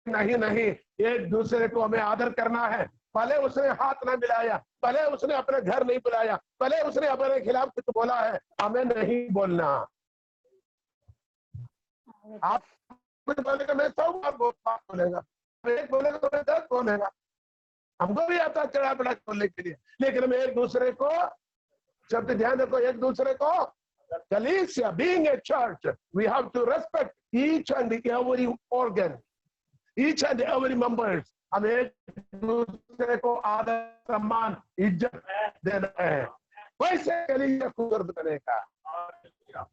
नहीं, एक दूसरे को हमें आदर करना है। भले उसने हाथ ना मिलाया, भले उसने अपने घर नहीं बुलाया, भले उसने अपने खिलाफ कुछ बोला है, हमें नहीं बोलना। आप कुछ बोलेगा, मैं 100 बार बोलेगा, एक बोलेगा तो मैं 10 बोलेगा। हमको भी आता चढ़ा बड़ा बोलने के लिए, लेकिन हम एक दूसरे को शब्द ध्यान रखो, एक दूसरे को, कलीसिया being a church, we have to respect each and every organ, each and every members. हमें एक दूसरे को आदर, सम्मान, इज्जत देना है। वैसे कलीसिया खूबसूरत बनेगा।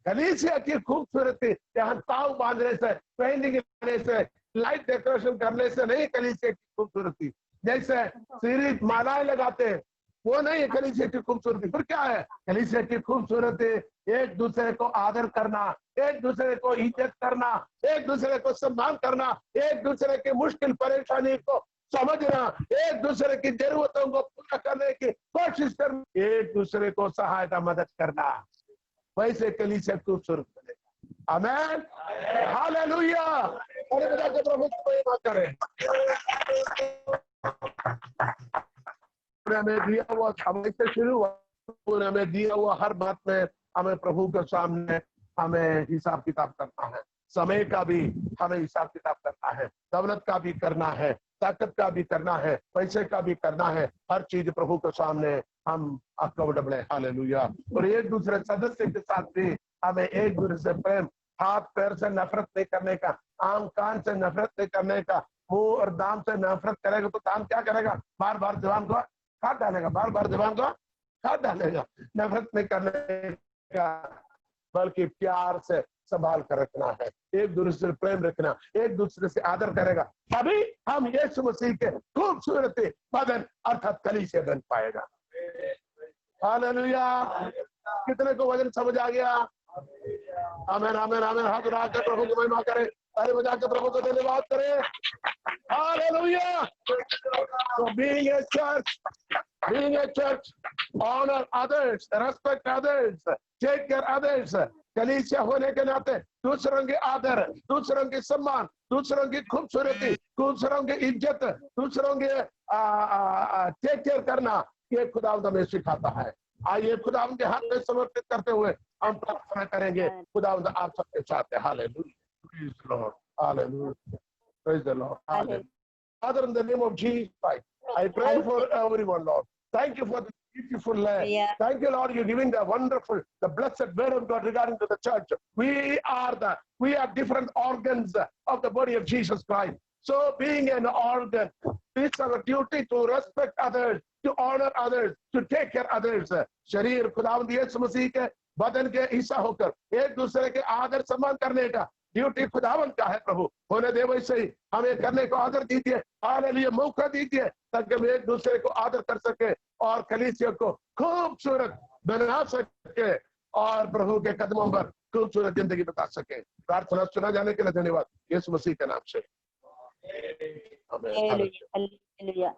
कलीसिया की खूबसूरती यहाँ ताव बांधने से, पेंटिंग करने से, लाइट डेकोरेशन करने से नहीं, कलीसिया की खूबसूरती जैसे सीरीज मालाएं लगाते हैं वो नहीं है कलीसिया की खूबसूरती। फिर क्या है कलीसिया की खूबसूरती? एक दूसरे को आदर करना, एक दूसरे को इज्जत करना, एक दूसरे को सम्मान करना, एक दूसरे की मुश्किल परेशानी को समझना, एक दूसरे की जरूरतों को पूरा करने की कोशिश करना, एक दूसरे को सहायता मदद करना। वैसे कलीसिया खूबसूरत बनेगा। आमीन, हालेलुया। अरे बता के प्रभु को महिमा करें। हमें दिया हुआ समय से शुरू हुआ, हमें दिया हुआ हर बात में हमें प्रभु के सामने हमें हिसाब किताब करना है। समय का भी हमें हिसाब किताब करना है, दौलत का भी करना है, ताकत का भी करना है, पैसे का भी करना है। हर चीज प्रभु के सामने हम अकाउंटेबल है। हालेलुया। और एक दूसरे सदस्य के साथ भी हमें एक दूसरे से प्रेम, हाथ पैर से नफरत नहीं करने का, आम कान से नफरत नहीं करने का। मुंह और दाम से नफरत करेगा तो दाम क्या करेगा? बार बार जवान को काट डालेगा, बार बार जवान को काट डालेगा। नफरत नहीं करने का, बल्कि प्यार से संभाल कर रखना है, एक दूसरे से प्रेम रखना, एक दूसरे से आदर करेगा, तभी हम यीशु मसीह के खूबसूरत बदन अर्थात कलीसिया बन पाएगा। हालेलुया। कितने को वजन समझ आ गया? आमीन, आमीन, आमीन। हाथ उठा कर प्रभु की महिमा करें, ताली बजा के प्रभु को धन्यवाद करें। Hallelujah. So being a church, honor others, respect others, take care others. कलीसिया होने के नाते दूसरों के आदर, दूसरों के सम्मान, दूसरों की खूबसूरती, दूसरों की इज्जत, दूसरों के टेक केयर करना, ये खुदावंद हमें सिखाता है। आइए खुदावंद के हाथ में समर्पित करते हुए हम प्रार्थना करेंगे। खुदावंद आप सबके साथ है। Hallelujah. Praise the Lord. Hallelujah. Praise the Lord. Hallelujah. Father, in the name of Jesus Christ, I pray for everyone, Lord. Thank you for the beautiful land. Yeah. Thank you, Lord, you're giving the wonderful, the blessed word of God regarding to the church. We are different organs of the body of Jesus Christ. So being an organ, it's our duty to respect others, to honor others, to take care of others. शरीर खुदावंद यीशु मसीह के बदन के हिस्सा होकर एक दूसरे के आदर सम्मान करने का ड्यूटी खुदावंद का है। प्रभु होने दे वैसे ही हमें करने को आदर दीजिए। हालेलुया। मौका दीजिए ताकि हम एक दूसरे को आदर कर सके और कलीसिया को खूबसूरत बना सके और प्रभु के कदमों पर खूबसूरत जिंदगी बता सके। प्रार्थना सुना जाने के लिए धन्यवाद, यीशु मसीह के नाम से। आमीन। हालेलुया।